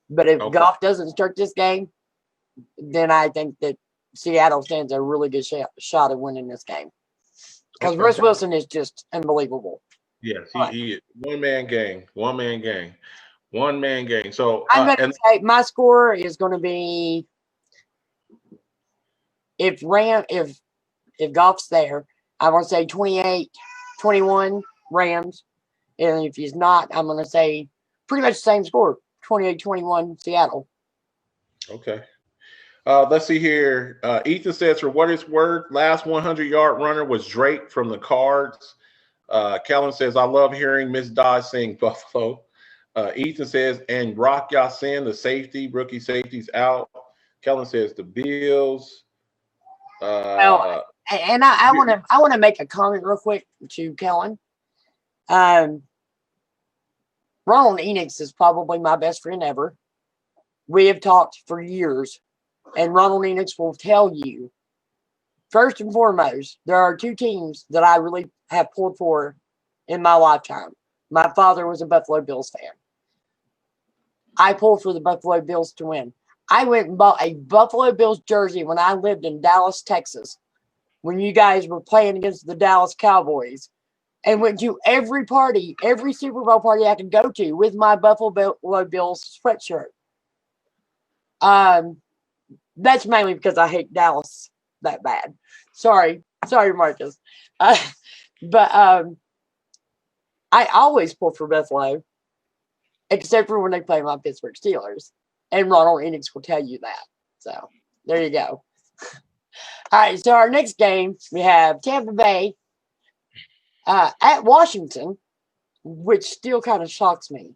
But if Goff doesn't start this game, then I think that Seattle stands a really good shot of winning this game. Because Russ Wilson is just unbelievable. Yes, he is. One-man game. So I'm going to say my score is going to be if Goff's there, I'm going to say 28-21 Rams. And if he's not, I'm going to say pretty much the same score, 28-21 Seattle. Okay. Let's see here. Ethan says, for what it's worth, last 100-yard runner was Drake from the Cards. Kellen says, I love hearing Miss Dodge sing Buffalo. Ethan says, and Rock Yasin, the rookie safety's out. Kellen says, the Bills. Well, and I want to make a comment real quick to Kellen. Ronald Enix is probably my best friend ever. We have talked for years, and Ronald Enix will tell you, first and foremost, there are two teams that I really have pulled for in my lifetime. My father was a Buffalo Bills fan. I pulled for the Buffalo Bills to win. I went and bought a Buffalo Bills jersey when I lived in Dallas, Texas, when you guys were playing against the Dallas Cowboys, and went to every party, every Super Bowl party I could go to with my Buffalo Bills sweatshirt. That's mainly because I hate Dallas that bad. Sorry, Marcus. But I always pull for Buffalo, except for when they play my Pittsburgh Steelers. And Ronald Enix will tell you that. So, there you go. All right, so our next game, we have Tampa Bay at Washington, which still kind of shocks me.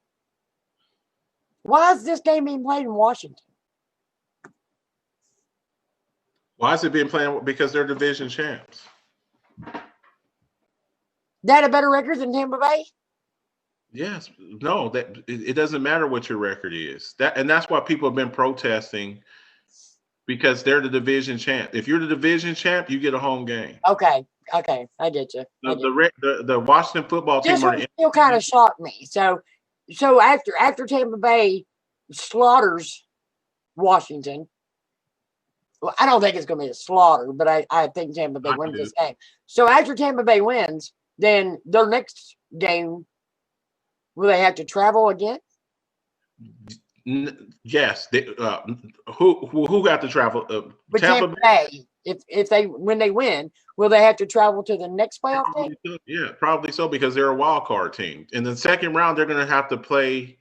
Why is this game being played in Washington? Why is it being played? Because they're division champs. They had a better record than Tampa Bay? Yes. No, that it doesn't matter what your record is. That's why people have been protesting, because they're the division champ. If you're the division champ, you get a home game. Okay, I get you. The Washington football team still kind of shocked me. So after Tampa Bay slaughters Washington, well, I don't think it's going to be a slaughter, but I think Tampa Bay wins this game. So after Tampa Bay wins, then their next game, will they have to travel again? Yes. Who got to travel? Tampa Bay. When they win, will they have to travel to the next playoff game? Yeah, probably so, because they're a wild card team. In the second round, they're going to have to play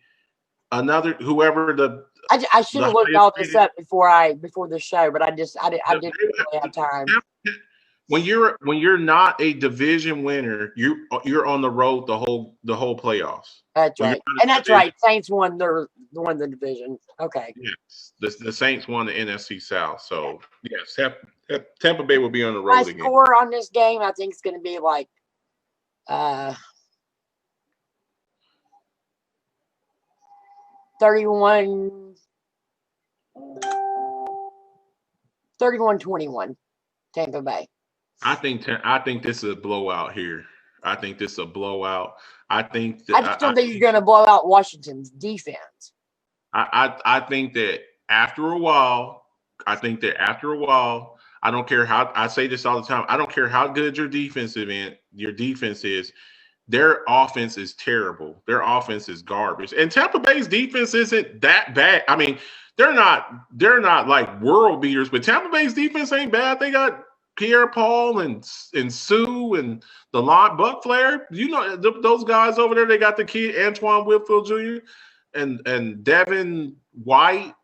whoever the. I should have looked all this up before the show, but I didn't really have time. When you're not a division winner, you're on the road the whole playoffs. That's right, and that's right. Saints won the division. Okay. Yes, the Saints won the NFC South. So yes, Tampa Bay will be on the road again. My score on this game, I think, is going to be like 31-21, Tampa Bay. I think this is a blowout here. I think this is a blowout. I just don't think you're going to blow out Washington's defense. I think that after a while, I don't care how I say this all the time. I don't care how good your defense is. Their offense is terrible. Their offense is garbage. And Tampa Bay's defense isn't that bad. I mean, they're not like world beaters, but Tampa Bay's defense ain't bad. They got Pierre-Paul and Sue and the line Buck Flair. You know, those guys over there, they got the kid Antoine Whitfield Jr. and Devin White.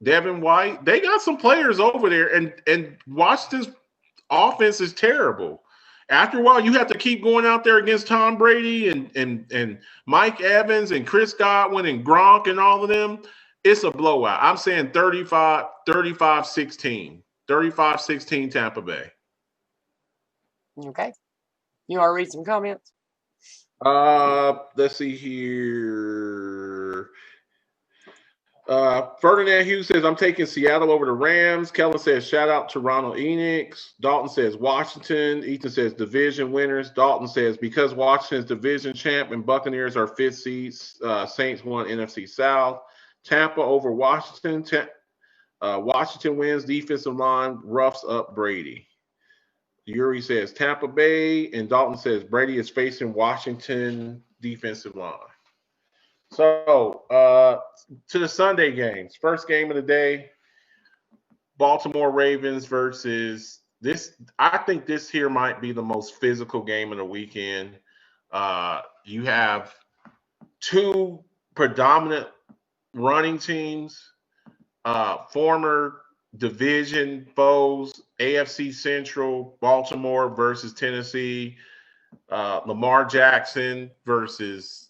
They got some players over there, and Washington's offense is terrible. After a while, you have to keep going out there against Tom Brady and Mike Evans and Chris Godwin and Gronk and all of them. It's a blowout. I'm saying 35-16. 35-16 Tampa Bay. Okay. You want to read some comments? Let's see here. Ferdinand Hughes says, I'm taking Seattle over the Rams. Kellen says, shout out to Ronald Enix. Dalton says, Washington. Ethan says, division winners. Dalton says, because Washington's division champ and Buccaneers are fifth seeds, Saints won NFC South. Tampa over Washington. Washington wins, defensive line roughs up Brady. Yuri says, Tampa Bay. And Dalton says, Brady is facing Washington defensive line. So, to the Sunday games. First game of the day, Baltimore Ravens versus this. I think this here might be the most physical game of the weekend. You have two predominant running teams, former division foes, AFC Central, Baltimore versus Tennessee, Lamar Jackson versus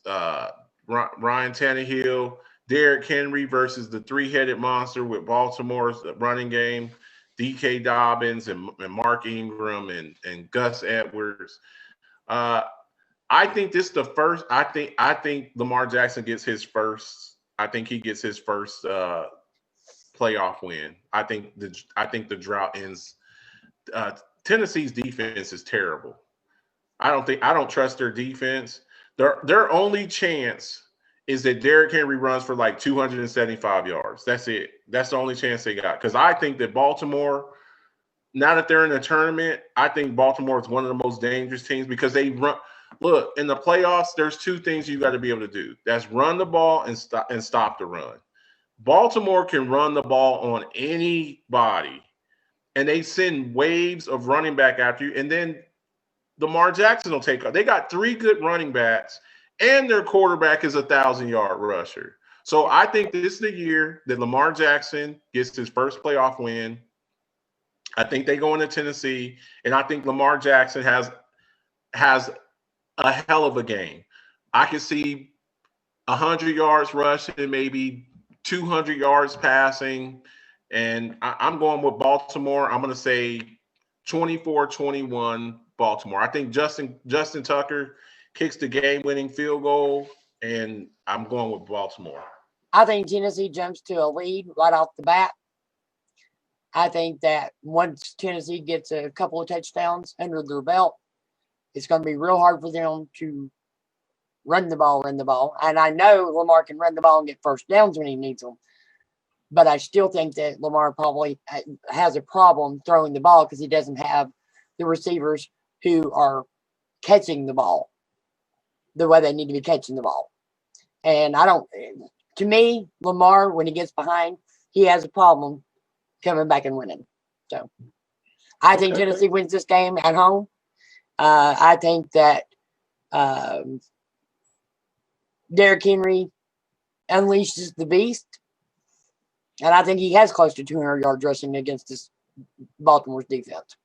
Ryan Tannehill, Derrick Henry versus the three-headed monster with Baltimore's running game, D.K. Dobbins and Mark Ingram and Gus Edwards. I think this is the first. I think Lamar Jackson gets his first. I think he gets his first playoff win. I think the drought ends. Tennessee's defense is terrible. I don't trust their defense. Their only chance is that Derrick Henry runs for like 275 yards. That's it. That's the only chance they got. Because I think that Baltimore, now that they're in the tournament, I think Baltimore is one of the most dangerous teams because they run. Look, in the playoffs, there's two things you got to be able to do. That's run the ball and stop the run. Baltimore can run the ball on anybody, and they send waves of running back after you, and then Lamar Jackson will take off. They got three good running backs, and their quarterback is a 1,000-yard rusher. So I think this is the year that Lamar Jackson gets his first playoff win. I think they go into Tennessee, and I think Lamar Jackson has a hell of a game. I can see 100 yards rushing, maybe 200 yards passing, and I'm going with Baltimore. I'm going to say 24-21 Baltimore. I think Justin Tucker kicks the game-winning field goal, and I'm going with Baltimore. I think Tennessee jumps to a lead right off the bat. I think that once Tennessee gets a couple of touchdowns under their belt, it's going to be real hard for them to run the ball. And I know Lamar can run the ball and get first downs when he needs them. But I still think that Lamar probably has a problem throwing the ball because he doesn't have the receivers who are catching the ball the way they need to be catching the ball. And to me, Lamar, when he gets behind, he has a problem coming back and winning. So I think Tennessee wins this game at home. I think that Derrick Henry unleashes the beast. And I think he has close to 200 yards rushing against this Baltimore's defense.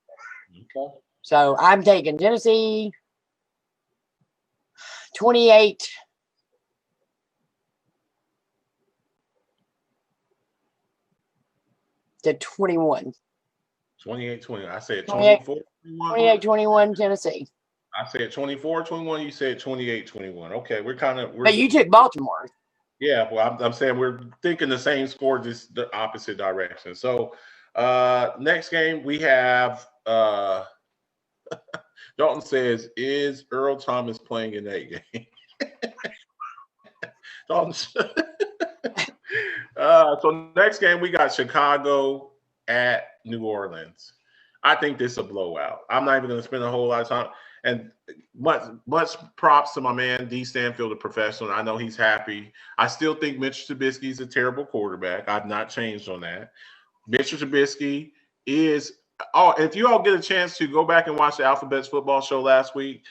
Okay. So I'm taking Tennessee 28 to 21. 28-20. I said 28-21 Tennessee. I said 24-21. You said 28-21. Okay, But you took Baltimore. Yeah, well, I'm saying we're thinking the same score, just the opposite direction. So, next game we have Dalton says, is Earl Thomas playing in that game? Dalton. So next game we got Chicago at New Orleans. I think this is a blowout. I'm not even going to spend a whole lot of time. And much props to my man, D. Stanfield, a professional. I know he's happy. I still think Mitchell Trubisky is a terrible quarterback. I've not changed on that. Mitchell Trubisky is – if you all get a chance to go back and watch the Alphabets football show last week,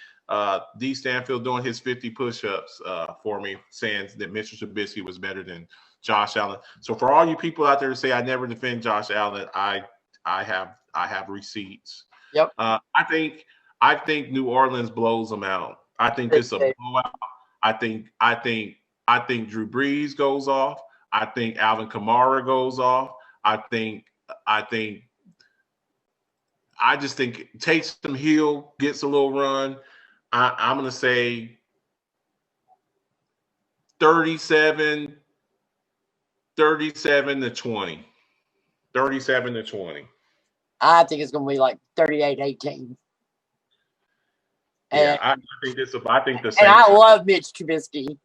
D. Stanfield doing his 50 push-ups for me, saying that Mitchell Trubisky was better than Josh Allen. So for all you people out there who say I never defend Josh Allen, I have receipts. Yep. I think – I think New Orleans blows them out. I think this is a blowout. I think Drew Brees goes off. I think Alvin Kamara goes off. I think I just think Taysom Hill gets a little run. I'm going to say 37 to 20. 37 to 20. I think it's going to be like 38-18. Yeah, I think the Saints. And I love Mitch Trubisky.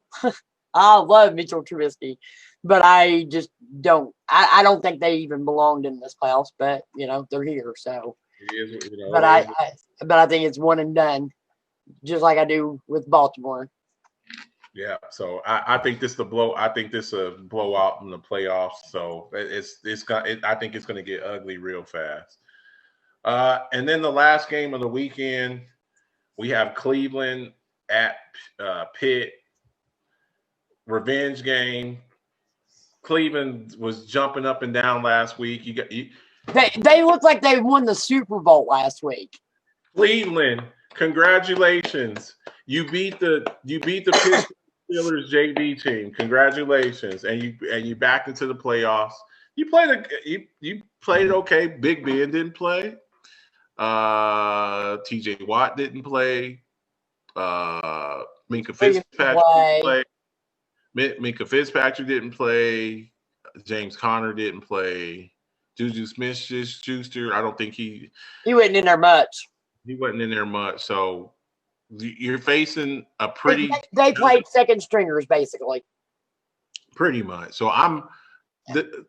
I love Mitchell Trubisky, but I just don't. I don't think they even belonged in this playoffs. But they're here, so. But I think it's one and done, just like I do with Baltimore. Yeah, so I think this is a blowout in the playoffs. So I think it's going to get ugly real fast. And then the last game of the weekend, we have Cleveland at Pitt. Revenge game. Cleveland was jumping up and down last week. They looked like they won the Super Bowl last week. Cleveland, congratulations! You beat the Pittsburgh Steelers JV team. Congratulations, and you backed into the playoffs. You played okay. Big Ben didn't play. T.J. Watt didn't play. Minka Fitzpatrick didn't play. Minka Fitzpatrick didn't play. James Conner didn't play. Juju Smith-Schuster, I don't think he wasn't in there much. He wasn't in there much. So you're facing a pretty. They played second stringers basically. Pretty much. So the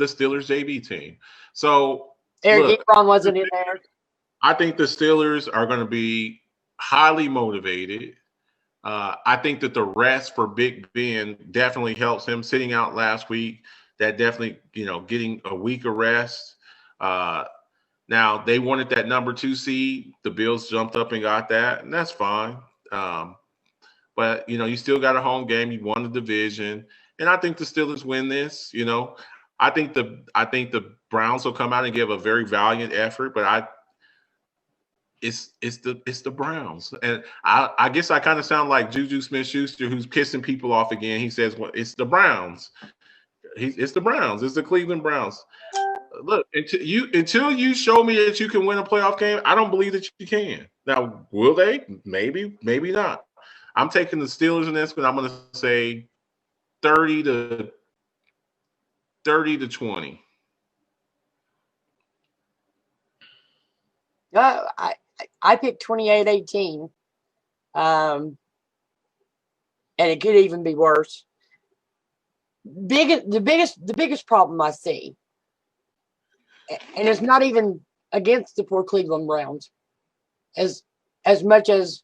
Steelers JV team. So Eric Ebron wasn't in there. I think the Steelers are going to be highly motivated. I think that the rest for Big Ben definitely helps him. Sitting out last week, that definitely, getting a week of rest. Now, they wanted that number 2 seed. The Bills jumped up and got that, and that's fine. But, you still got a home game. You won the division. And I think the Steelers win this. I think the Browns will come out and give a very valiant effort, but it's the Browns. And I guess I kind of sound like Juju Smith-Schuster, who's pissing people off again. He says, well, it's the Browns. It's the Browns. It's the Cleveland Browns. Look, until you show me that you can win a playoff game, I don't believe that you can. Now, will they? Maybe, maybe not. I'm taking the Steelers in this, but I'm going to say 30 to 20. I picked 28-18. And it could even be worse. The biggest problem I see, and it's not even against the poor Cleveland Browns, as much as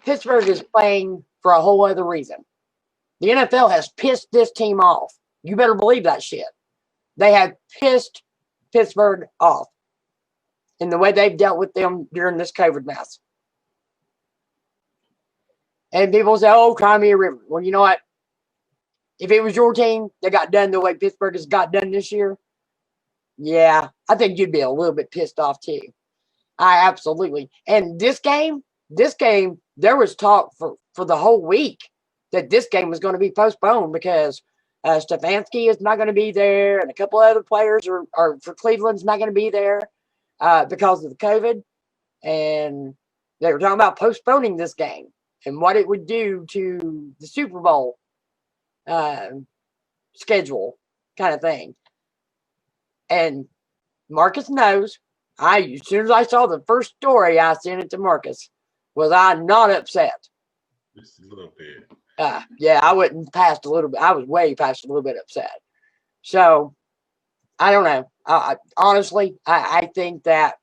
Pittsburgh is playing for a whole other reason. The NFL has pissed this team off. You better believe that shit. They have pissed Pittsburgh off in the way they've dealt with them during this COVID mess. And people say, oh, cry me a river. Well, you know what? If it was your team that got done the way Pittsburgh has got done this year, yeah, I think you'd be a little bit pissed off too. I absolutely. And this game, there was talk for the whole week that this game was going to be postponed because Stefanski is not going to be there, and a couple other players are for Cleveland's not going to be there because of the COVID. And they were talking about postponing this game and what it would do to the Super Bowl schedule kind of thing. And Marcus knows. As soon as I saw the first story, I sent it to Marcus. Was I not upset? Just a little bit. Yeah, I wasn't past a little bit. I was way past a little bit upset. So, I don't know. Honestly, I think that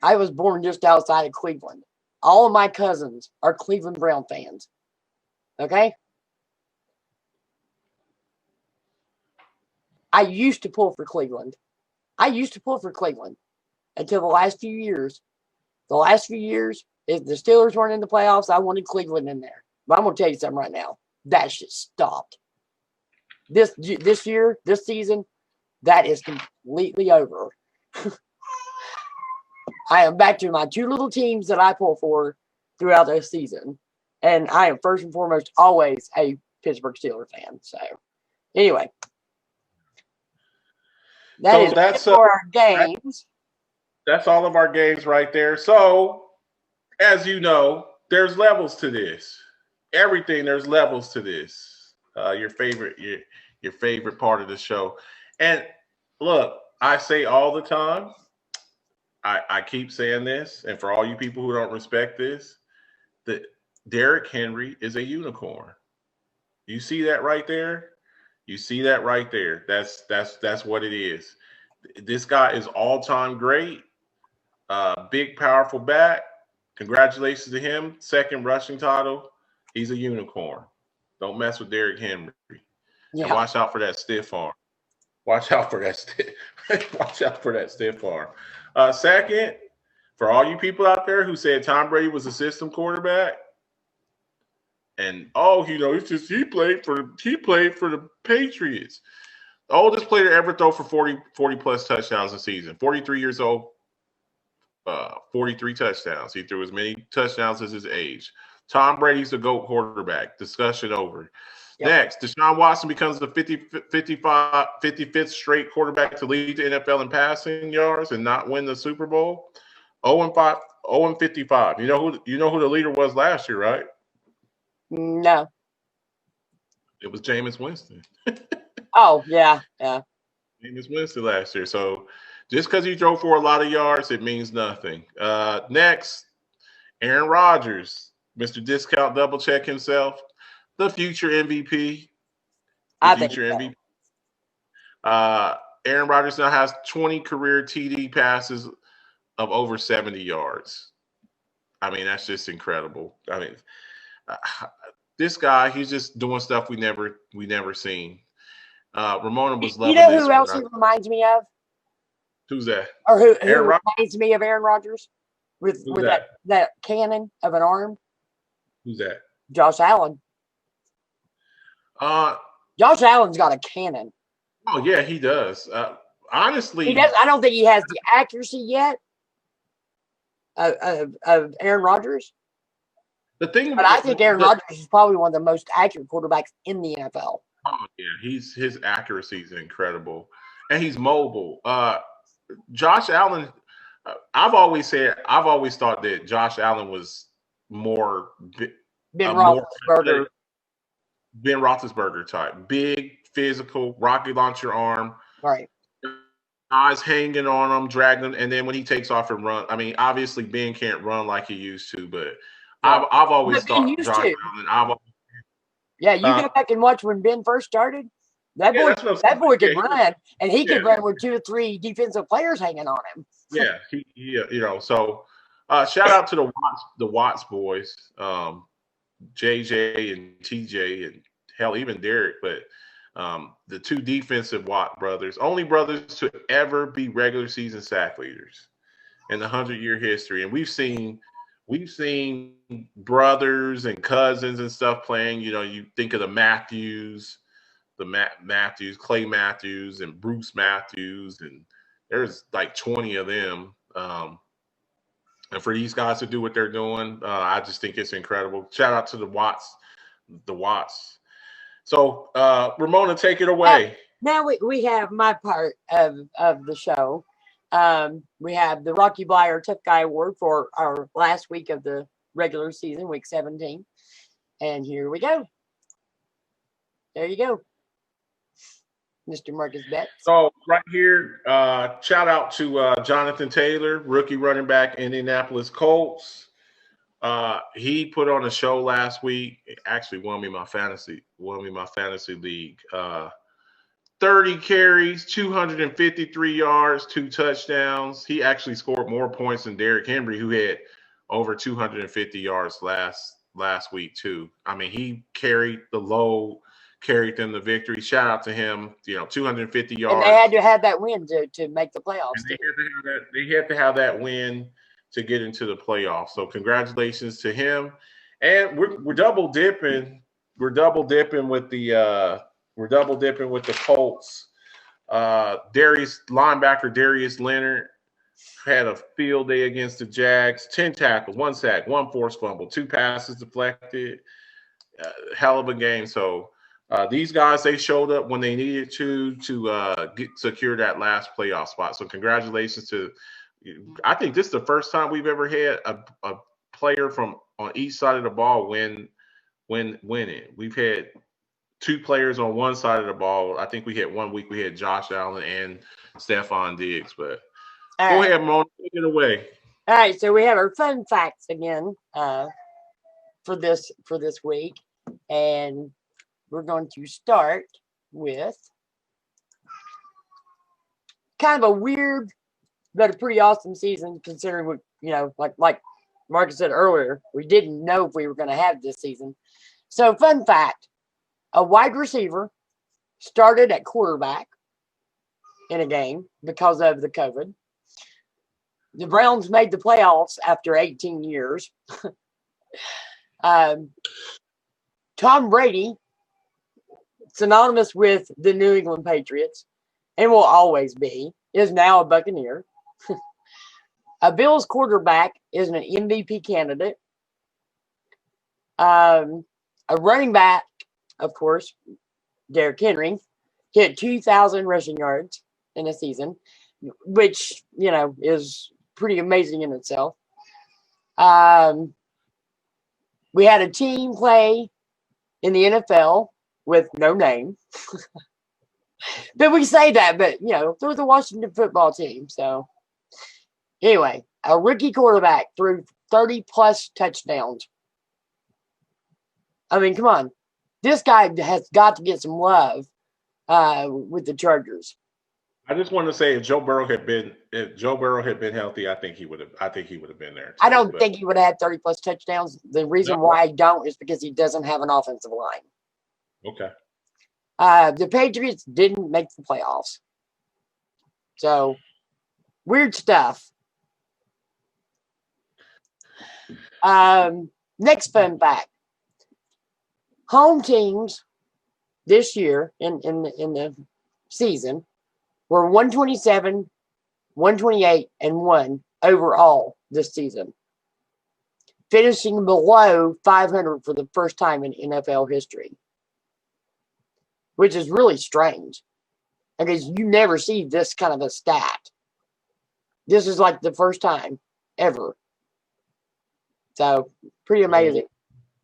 I was born just outside of Cleveland. All of my cousins are Cleveland Brown fans. Okay? I used to pull for Cleveland. Until the last few years. The last few years, if the Steelers weren't in the playoffs, I wanted Cleveland in there. But I'm going to tell you something right now. That shit stopped. This year, this season, That is completely over. I am back to my two little teams that I pull for throughout the season. And I am first and foremost always a Pittsburgh Steelers fan. So, anyway, that is it for our games. That's all of our games right there. So, as you know, there's levels to this. Everything, there's levels to this. Your favorite part of the show. And look, I say all the time, I keep saying this, and for all you people who don't respect this, that Derrick Henry is a unicorn. You see that right there? You see that right there. That's what it is. This guy is all-time great. Big, powerful back. Congratulations to him. Second rushing title. He's a unicorn. Don't mess with Derrick Henry. Yeah. And watch out for that stiff arm. Watch out for that stiff arm. Second, for all you people out there who said Tom Brady was a system quarterback, and it's just he played for the Patriots. The oldest player to ever throw for 40 plus touchdowns a season. 43 years old, 43 touchdowns. He threw as many touchdowns as his age. Tom Brady's the GOAT quarterback. Discussion over. Yep. Next, Deshaun Watson becomes the 55th straight quarterback to lead the NFL in passing yards and not win the Super Bowl. 0-5, 0-55. You know who the leader was last year, right? No. It was Jameis Winston. Oh, yeah. Jameis Winston last year. So just because he drove for a lot of yards, it means nothing. Next, Aaron Rodgers, Mr. Discount Double Check himself, the future MVP. MVP. Aaron Rodgers now has 20 career TD passes of over 70 yards. I mean, that's just incredible. I mean, this guy, he's just doing stuff we never seen. Ramona was loving this. You know who else he reminds me of? Who's that? Or who reminds me of Aaron Rodgers with that cannon of an arm? Who's that? Josh Allen. Josh Allen's got a cannon. Oh yeah, he does. Honestly, he does. I don't think he has the accuracy yet of Aaron Rodgers. But I think Aaron Rodgers is probably one of the most accurate quarterbacks in the NFL. Oh yeah, his accuracy is incredible, and he's mobile. Josh Allen, I've always thought that Josh Allen was more Ben Roethlisberger. Ben Roethlisberger type, big, physical, rocket launcher arm, right? Eyes hanging on him, dragging him, and then when he takes off and run, I mean, obviously Ben can't run like he used to, but I've always thought Josh Allen. You go back and watch when Ben first started. That boy could run, and he could run with 2 or 3 defensive players hanging on him. So shout out to the Watts boys, JJ and TJ, and hell, even Derek, but the 2 defensive Watt brothers, only brothers to ever be regular season sack leaders in the 100-year history, and we've seen brothers and cousins and stuff playing. You think of the Matthews. Clay Matthews, and Bruce Matthews, and there's like 20 of them. And for these guys to do what they're doing, I just think it's incredible. Shout out to the Watts. So, Ramona, take it away. Now we have my part of the show. We have the Rocky Blyer Tough Guy Award for our last week of the regular season, week 17. And here we go. There you go, Mr. Marcus Betts. So right here, shout out to Jonathan Taylor, rookie running back, Indianapolis Colts. He put on a show last week. It actually won me my fantasy league. 30 carries, 253 yards, 2 touchdowns. He actually scored more points than Derrick Henry, who had over 250 yards last week too. I mean, he carried the load, carried them to victory. Shout out to him. 250 yards. And they had to have that win to make the playoffs. They had to have that win to get into the playoffs. So congratulations to him. And we're double dipping. We're double dipping with the Colts. Linebacker Darius Leonard had a field day against the Jags. 10 tackles, 1 sack, 1 forced fumble, 2 passes deflected. Hell of a game. So these guys, they showed up when they needed to secure that last playoff spot. So congratulations to. I think this is the first time we've ever had a player from on each side of the ball winning. We've had 2 players on one side of the ball. I think we had 1 week we had Josh Allen and Stephon Diggs. But go ahead, Mona, take it away. All right, so we have our fun facts again for this week, and we're going to start with kind of a weird but a pretty awesome season, considering what like Marcus said earlier, we didn't know if we were going to have this season. So, fun fact: a wide receiver started at quarterback in a game because of the COVID. The Browns made the playoffs after 18 years. Tom Brady, synonymous with the New England Patriots, and will always be, is now a Buccaneer. A Bills quarterback is an MVP candidate. A running back, of course, Derrick Henry, hit 2,000 rushing yards in a season, which, is pretty amazing in itself. We had a team play in the NFL with no name. But we say that, but, they're the Washington football team. So, anyway, a rookie quarterback threw 30-plus touchdowns. I mean, come on. This guy has got to get some love with the Chargers. I just want to say, if Joe Burrow had been healthy, I think he would have been there. I don't think he would have had 30-plus touchdowns. The reason why I don't is because he doesn't have an offensive line. Okay. The Patriots didn't make the playoffs. So, weird stuff. Next fun fact. Home teams this year in the season were 127, 128, and 1 overall this season, finishing below 500 for the first time in NFL history, which is really strange because you never see this kind of a stat. This is like the first time ever. So, pretty amazing.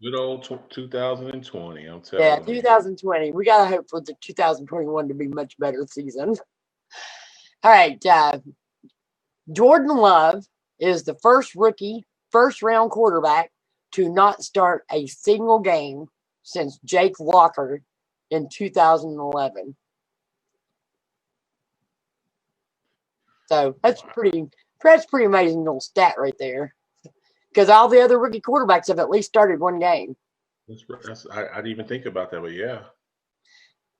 Good old 2020, I'm telling you. 2020. We got to hope for the 2021 to be much better season. All right. Jordan Love is the first rookie, first-round quarterback to not start a single game since Jake Locker in 2011. So that's pretty amazing little stat right there. Because all the other rookie quarterbacks have at least started one game. I didn't even think about that, but yeah.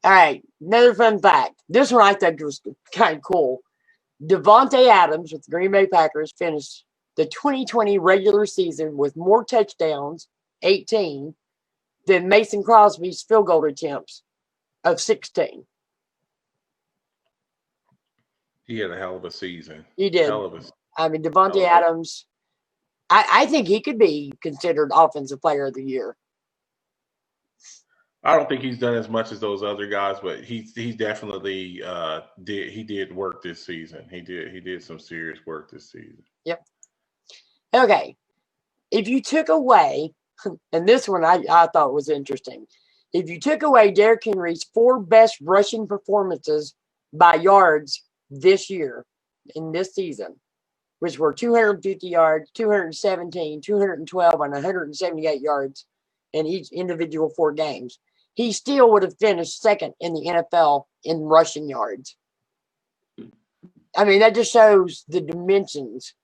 All right, another fun fact. This one I thought was kind of cool. Devontae Adams with the Green Bay Packers finished the 2020 regular season with more touchdowns, 18, than Mason Crosby's field goal attempts of 16. He had a hell of a season. He did. I mean, Devontae Adams, I think he could be considered Offensive Player of the Year. I don't think he's done as much as those other guys, but he definitely did work this season. He did some serious work this season. Yep. Okay. If you took away, and this one I thought was interesting, if you took away Derrick Henry's 4 best rushing performances by yards this year, in this season, which were 250 yards, 217, 212, and 178 yards in each individual 4 games, he still would have finished second in the NFL in rushing yards. I mean, that just shows the dimensions.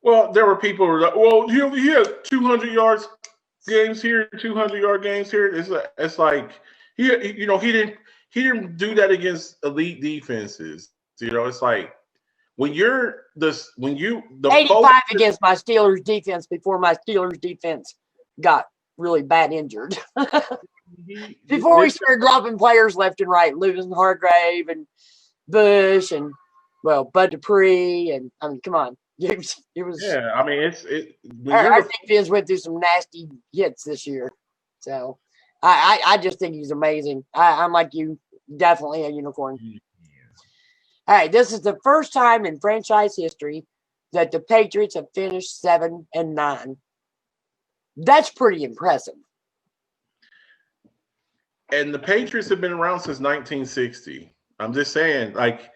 Well, there were people who were like, well, he had 200 yards games here, 200-yard games here. It's like he didn't do that against elite defenses. It's like when you're the 85 against my Steelers defense before my Steelers defense got really bad injured. before we started dropping players left and right, losing Hargrave and Bush and Bud Dupree, and I mean, come on, it was. Yeah, I mean, Our defense went through some nasty hits this year, so I just think he's amazing. I'm like you, definitely a unicorn. All right, this is the first time in franchise history that the Patriots have finished 7-9. That's pretty impressive. And the Patriots have been around since 1960. I'm just saying, like,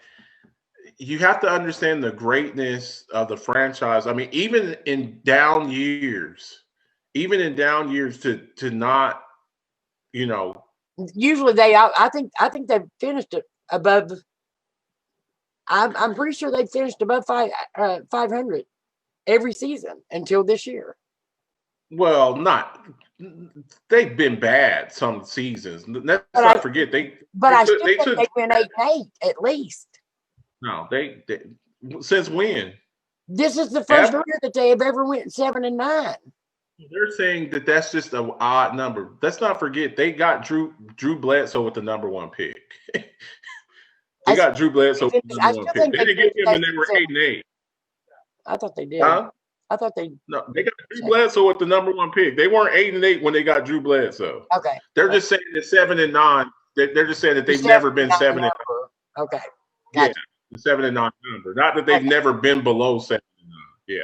you have to understand the greatness of the franchise. I mean, even in down years, to not, Usually I think they've finished it above. I'm pretty sure they finished above 500 every season until this year. Well, they've been bad some seasons. Let's not forget they went 8-8 at least. No, they since when? This is the first year that they have ever went 7-9. They're saying that that's just an odd number. Let's not forget they got Drew Bledsoe with the number 1 pick. They got Drew Bledsoe with the number 1 pick. They didn't get him when they were 8-8. I thought they did. Huh? I thought they. No, they got Drew Bledsoe with the number 1 pick. They weren't 8-8 when they got Drew Bledsoe. Okay. They're just saying that 7-9. They're just saying that they've never been 7-9. Okay. Gotcha. Yeah, the 7-9 number. Not that they've never been below 7-9. Yeah.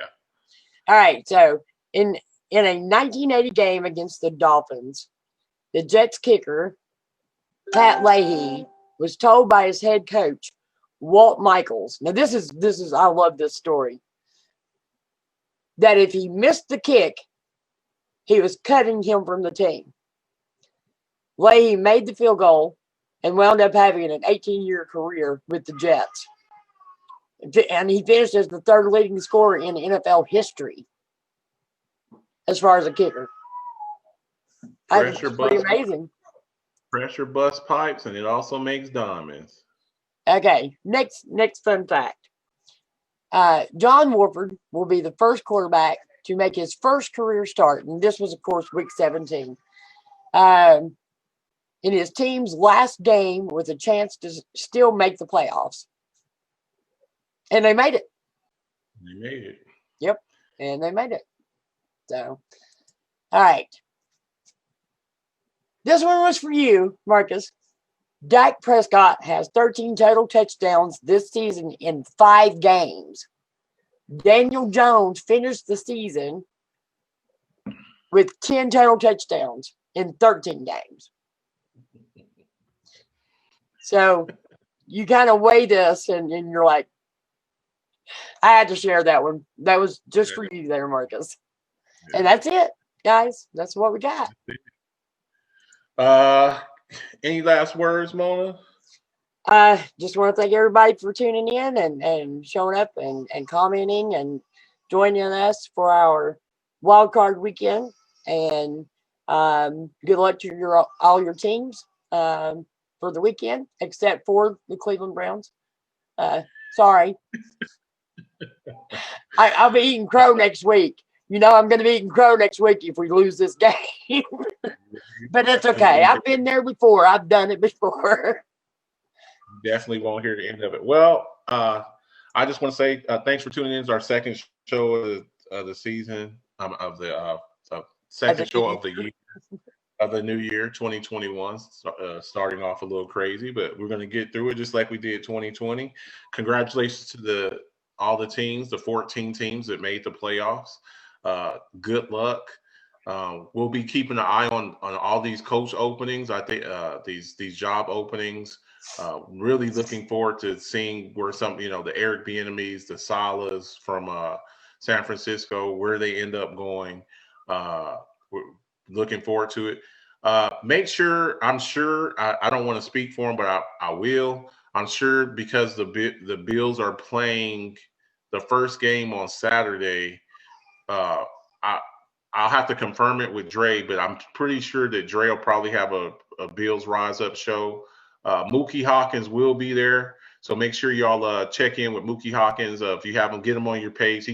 All right. So in a 1980 game against the Dolphins, the Jets kicker Pat Leahy was told by his head coach Walt Michaels. Now this is I love this story. That if he missed the kick, he was cutting him from the team. Leahy made the field goal and wound up having an 18-year career with the Jets. And he finished as the 3rd leading scorer in NFL history as far as a kicker. That's pretty amazing. Pressure bust pipes, and it also makes diamonds. Okay, next fun fact. John Wolford will be the first quarterback to make his first career start, and this was, of course, week 17. In his team's last game with a chance to still make the playoffs. And they made it. They made it. Yep, and they made it. So, all right. This one was for you, Marcus. Dak Prescott has 13 total touchdowns this season in 5 games. Daniel Jones finished the season with 10 total touchdowns in 13 games. So you kind of weigh this and you're like, I had to share that one. That was just for you there, Marcus. Yeah. And that's it, guys. That's what we got. Any last words, Mona? Just want to thank everybody for tuning in and showing up and commenting and joining us for our wild card weekend. And good luck to all your teams for the weekend, except for the Cleveland Browns. Sorry. I'll be eating crow next week. You know I'm going to be eating crow next week if we lose this game. But it's okay. I've been there before. I've done it before. Definitely won't hear the end of it. Well, I just want to say thanks for tuning in to our second show of the season, of the second show of the year, of the new year, 2021. Starting off a little crazy, but we're going to get through it just like we did 2020. Congratulations to all the teams, the 14 teams that made the playoffs. Good luck. We'll be keeping an eye on all these coach openings. I think these job openings. Really looking forward to seeing where some, the Eric Bieniemys, the Salas from San Francisco, where they end up going. We're looking forward to it. Make sure, I don't want to speak for them, but I will. I'm sure because the Bills are playing the first game on Saturday. I'll have to confirm it with Dre, but I'm pretty sure that Dre will probably have a Bills Rise Up show. Mookie Hawkins will be there, so make sure y'all check in with Mookie Hawkins. If you have him, get him on your page.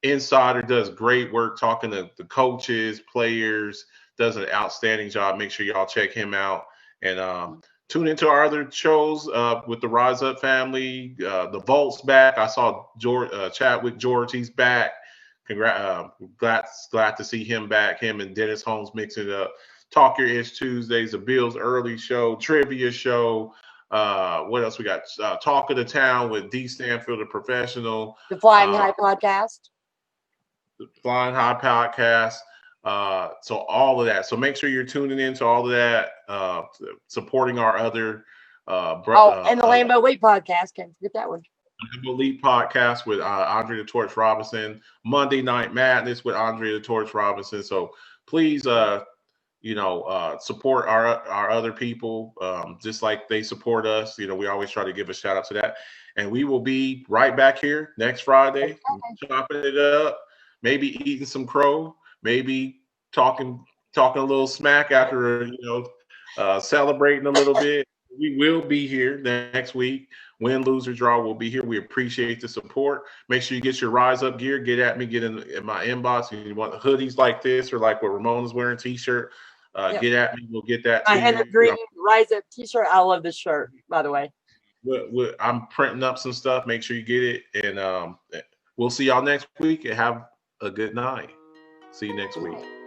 Insider does great work talking to the coaches, players, does an outstanding job. Make sure y'all check him out and tune into our other shows with the Rise Up family. The Volt's back. I saw Chadwick George. He's back. Glad to see him back. Him and Dennis Holmes mixing it up. Talk Your Ish Tuesdays, the Bills early show, trivia show. What else we got? Talk of the Town with D. Stanfield, a professional. The Flying High podcast. The Flying High podcast. So all of that. So make sure you're tuning into all of that, supporting our other. And the Lambeau Leap podcast. Can't forget that one. Lambeau Leap podcast with Andre the Torch Robinson. Monday Night Madness with Andre the Torch Robinson. So please, support our other people, just like they support us. We always try to give a shout out to that. And we will be right back here next Friday, chopping it up, maybe eating some crow, maybe talking a little smack after, celebrating a little bit. We will be here next week. Win, lose, or draw, we'll be here. We appreciate the support. Make sure you get your Rise Up gear. Get at me. Get in my inbox. If you want hoodies like this or like what Ramona's wearing, T-shirt, get at me. We'll get that. I had a green Rise Up T-shirt. I love this shirt, by the way. I'm printing up some stuff. Make sure you get it. And we'll see y'all next week. And have a good night. See you next week.